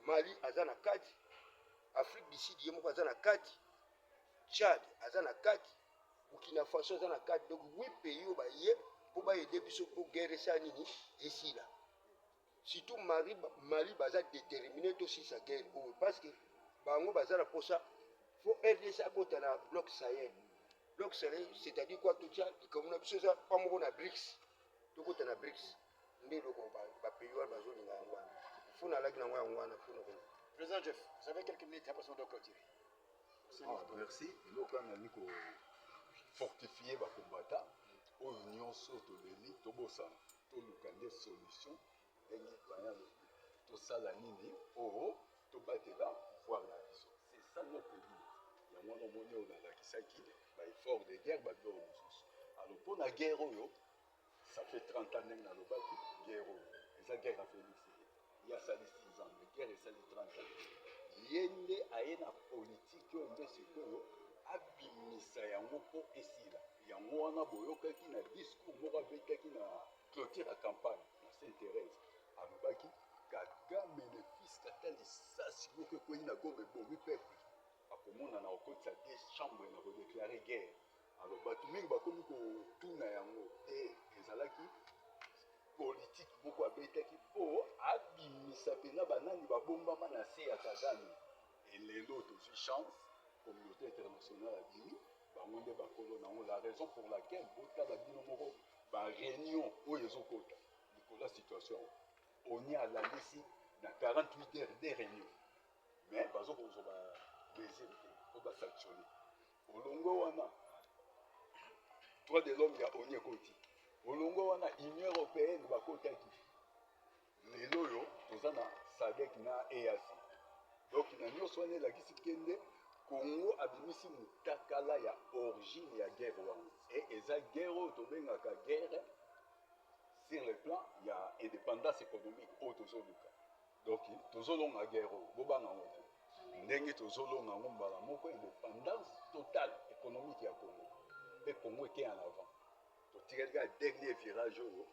Mali azana 4, Afrique du Sud yemo azana 4, Tchad azana 4, Burkina Faso azana 4. Donc 8 pays o ba yé pour aider biso pour guerre ça nini ici là. Surtout Mali baza déterminé aussi sa guerre parce que bango baza la posa faut RDC à côté na bloc Sahel bloc salé, c'est-à-dire quoi tout ça, comme on a besoin ça, pas mon na BRICS, tout côté na BRICS, ndé le combat, pas payer la zone na ngwana, faut na la ngwana ngwana pour nous. Président Jeff, vous avez quelques minutes après son doc clôturer. Merci. Donc on a dit que fortifier les combattants, aux unions sautent de l'élite, tout ça, tout le cas des solutions, et tout ça la nini, tout battre là, voir la vision. C'est ça notre but. Il y a moins de monnaie dans la Kisaki, effort de guerre, alors pour la guerre, ça fait 30 ans dans le bâti, guerre, et ça guerre a fait il y a ça 6 ans, la guerre est ça 30 ans. Yende aena politique oyo nde sikoyo abimisa yango mpo esila yango wana boyokaki na discours moko abetaki na clôture ya campagne na Sainte-Thérèse alobaki kaka bénéfice kata lisasi moko ekwei na gombe ebomi peuple akomona na kokotisa de chambre na kodeklare guerre alors bato mingi bakomi kotuna yango te ezalaki politique moko abetaki mpo abimisa mpena banani babombama na se ya kagame elelo tozwi chance communauté internationale abimi bango nde bakolo nango la raison pour laquelle botala bino moko baréunion oyo ezokota likolo ya situation oni alandisi na 48 heures de réunion mais bazokozwa badésir te mpo basanctionne olongo wana droit de l'homme ya oni ekoti olongo wana union européenne bakotaki lelo oyo toza na sadek na EAC donc na nyonso wana elakisi kende congo abimisi motakala ya origine ya guerre wana e eza guerre oyo tobengaka guerre sur le plan ya indépendance économique oyo tozoluka donc tozolonga guerre oyo bobanga ngo te ndenge tozolonga ngo mbala moko indépendance totale économique ya congo mpe congo eke en avant totikaka dernier virage oyo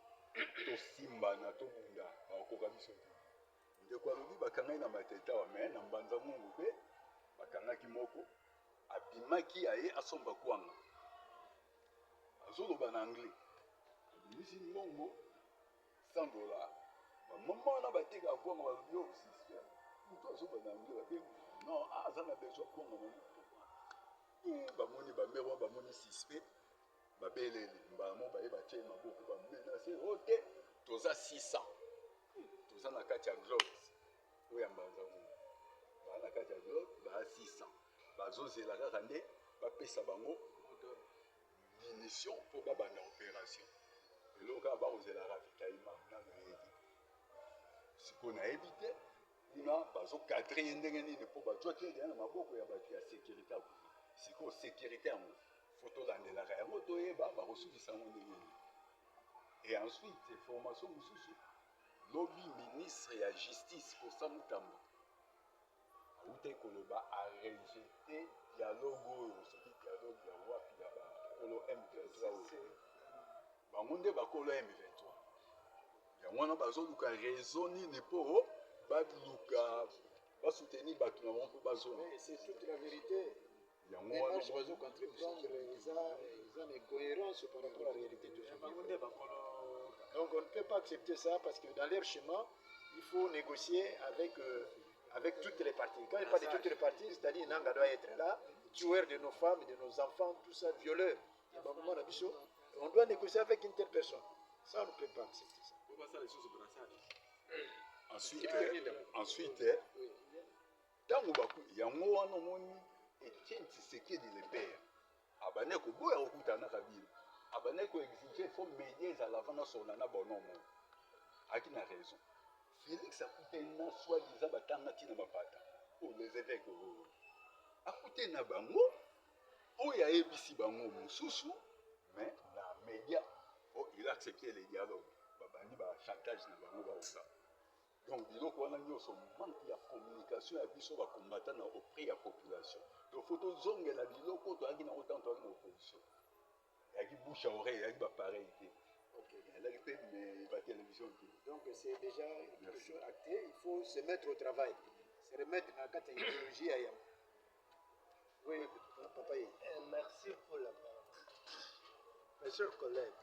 tosimbana tobunda bakokoka biso te ndeko alobi bakangai na mateta wa me na mbanza mungu mpe bakangaki moko abimaki aye asomba kwanga azoloba na anglais abimisi mbongo $100 bamama wana batekaka kwanga balobi o sister moto azoba na anglais babengi non aza na besoin kwanga mama bamoni bamere wana bamoni suspect babeleli mbala mo baye batie maboko bamenase o te toza 600 toza na kati ya globe oyo ya mbanza mungu baa na kati ya globe baa 600 bazozela kaka nde bapesa bango munition mpo babanda opération eloko kaka bakozela ravitaillement nano yebi sikoyo nayebi te kuna bazokadre ye ndenge nini mpo bazwaki edeya na maboko ya bato ya sécurité akuna sikoyo sécurité yango fo tolandelaka yango toyeba bakosukisa yango ndenge nini et ensuite formation mosusu lobi ministre ya justice kosa mutambo awute koloba arejete dialogue oyo soki dialogue ya wapi ya bakolo M23 oyo bango nde bakolo M23 yango wana bazoluka raison nini mpo baluka basoutenir bato na bango mpo bazona c'est toute la vérité yango wana ils ont une incohérence par rapport à la réalité de donc on ne peut pas accepter ça parce que dans leur schéma, il faut négocier avec toutes les parties. Quand je parle de toutes les parties, c'est-à-dire Nanga doit être là, tueur de nos femmes, de nos enfants, tout ça, violeur. On doit négocier avec une telle personne. Ça, on ne peut pas accepter ça. Ensuite, ntango yango wana omoni Etienne Tshisekedi le père abandaki koboya kokutana kabila abandaki koexige fo média ezala vana sona na bonomo aki na raison Félix akutani na soi-disant batanga ntina mapata oyo les évêques oyo akutani na bango oyo ayebisi bango mosusu mais na média il a accepté les dialogues babandi bachantage na bango baosala donc biloko wana nyonso manque ya communication ya biso bakombata na auprès ya population donc faut tozongela biloko toyaki nango ntango toyaki na opposition yaki bouche à oreille yaki bapareil te elaki mpe me batélévision te donc c'est déjà quelque chose acté il faut se mettre au travail se remettre na kati ya idéologie ya yango oui papa merci pour la parole mes chers collègues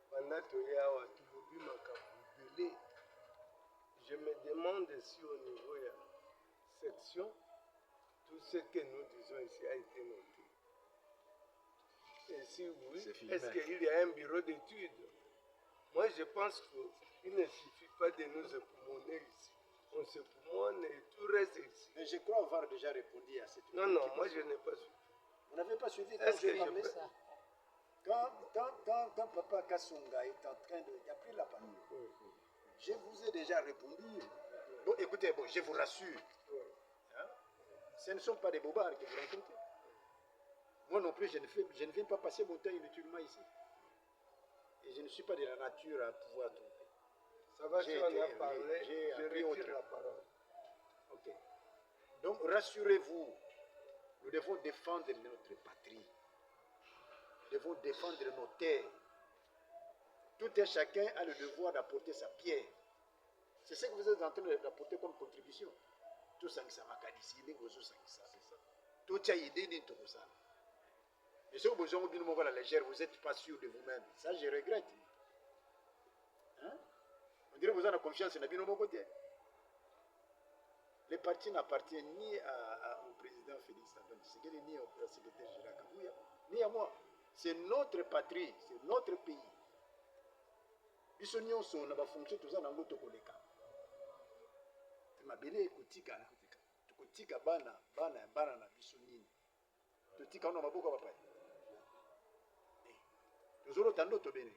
pendant toya awa tolobi makambo ebele je me demande si au niveau de la section, tout ce que nous disons ici a été noté. ainsi, oui. C'est filmé. Est-ce qu'il y a un bureau d'études? Moi, je pense qu'il ne suffit pas de nous époumoner ici. On s'époumonne et tout reste ici. Mais je crois avoir déjà répondu à cette question. Non, moi, je n'ai pas suivi. Vous n'avez pas suivi quand Est-ce je que je parlais peux... ça? Quand Papa Kassonga est en train de... Il a pris la parole. Je vous ai déjà répondu. Bon, écoutez, bon, je vous rassure. Hein? Ce ne sont pas des bobards que vous rencontrez. Moi non plus, je ne viens pas passer mon temps inutilement ici. Et je ne suis pas de la nature à pouvoir tromper. Ça va, si on a parlé, je retire la parole. Ok. Donc, rassurez-vous, nous devons défendre notre patrie. Nous devons défendre nos terres. Tout un chacun a le devoir d'apporter sa pierre. C'est ce que vous êtes en train d'apporter comme contribution. Tout ça, ça m'a dit, tout ça, idée, tout ça. Et si vous avez besoin de la légère, vous n'êtes pas sûr de vous-même. Ça, je regrette. Hein? On dirait que vous avez confiance dans mon côté. Les partis n'appartiennent ni au président Félix Antoine Tshisekedi, ni au secrétaire général Kabouya, ni à moi. C'est notre patrie, c'est notre pays. Biso nyonso na ba fonction toza nango tokoleka. Mabele kotika tokotika bana na biso nini. Totika ona maboko papa. Tozolo tando tobene.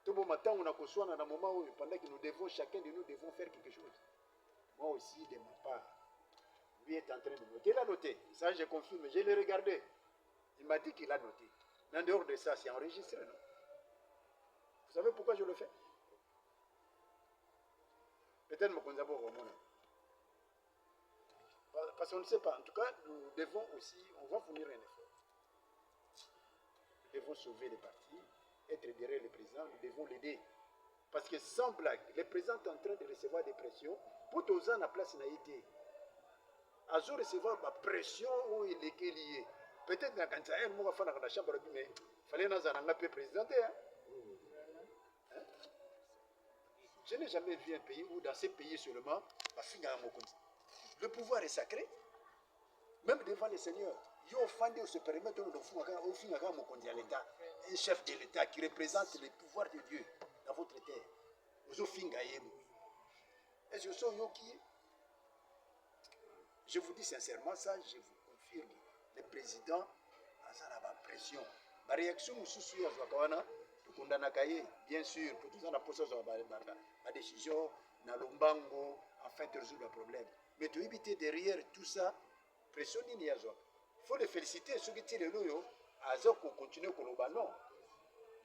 Tobo matango na koswana na moment où pendant que nous devons chacun de nous devons faire quelque chose. Moi aussi de ma part. Lui est en train de noter. Il a noté. Ça je confirme, je l'ai regardé. Il m'a dit qu'il a noté. Mais en dehors de ça, c'est enregistré, non? Vous savez pourquoi je le fais? Peut-être que nous avons remonté. Parce qu'on ne sait pas. En tout cas, nous devons aussi, on va fournir un effort. Nous devons sauver les partis, être derrière le président, nous devons l'aider. Parce que sans blague, le président est en train de recevoir des pressions. Pour tous les la place n'a été. À jour recevoir la pression où il est lié. Peut-être que quand il y a un faire dans la chambre, mais il fallait nous en appeler président. Je n'ai jamais vu un pays où dans ces pays seulement, le pouvoir est sacré. Même devant les seigneurs, ils ont fondé se permettre de faire l'État. Un chef de l'État qui représente le pouvoir de Dieu dans votre terre. Est-ce que je vous dis sincèrement ça, je vous confirme. Le président a la pression. La réaction bien sûr, pour tout ça, on a posé la décision, na lombango, afin de résoudre le problème. Mais de éviter derrière tout ça, pression ni il faut les féliciter, ceux qui tirent le loyo, à ce qu'on continue pour le ballon.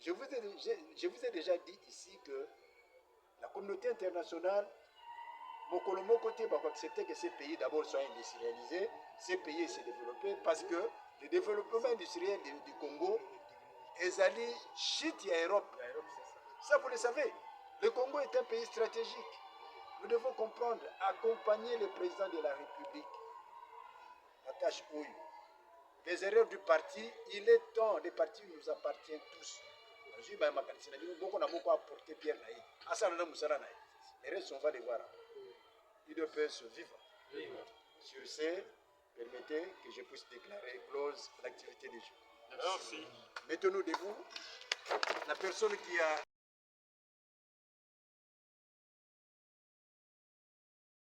Je vous ai déjà dit ici que la communauté internationale, mon côté, va accepter que ces pays d'abord soient industrialisés, ces pays se développent, parce que le développement industriel du Congo, Ezali, Chit et Europe. Ça, vous le savez. Le Congo est un pays stratégique. Nous devons comprendre, accompagner le président de la République. La tâche où les erreurs du parti, il est temps, les partis nous appartiennent tous. Les restes, on va les voir. Il ne peut se vivre. Sur ce, permettez que je puisse déclarer close l'activité des jeux. Merci. Mettons-nous debout. La personne qui a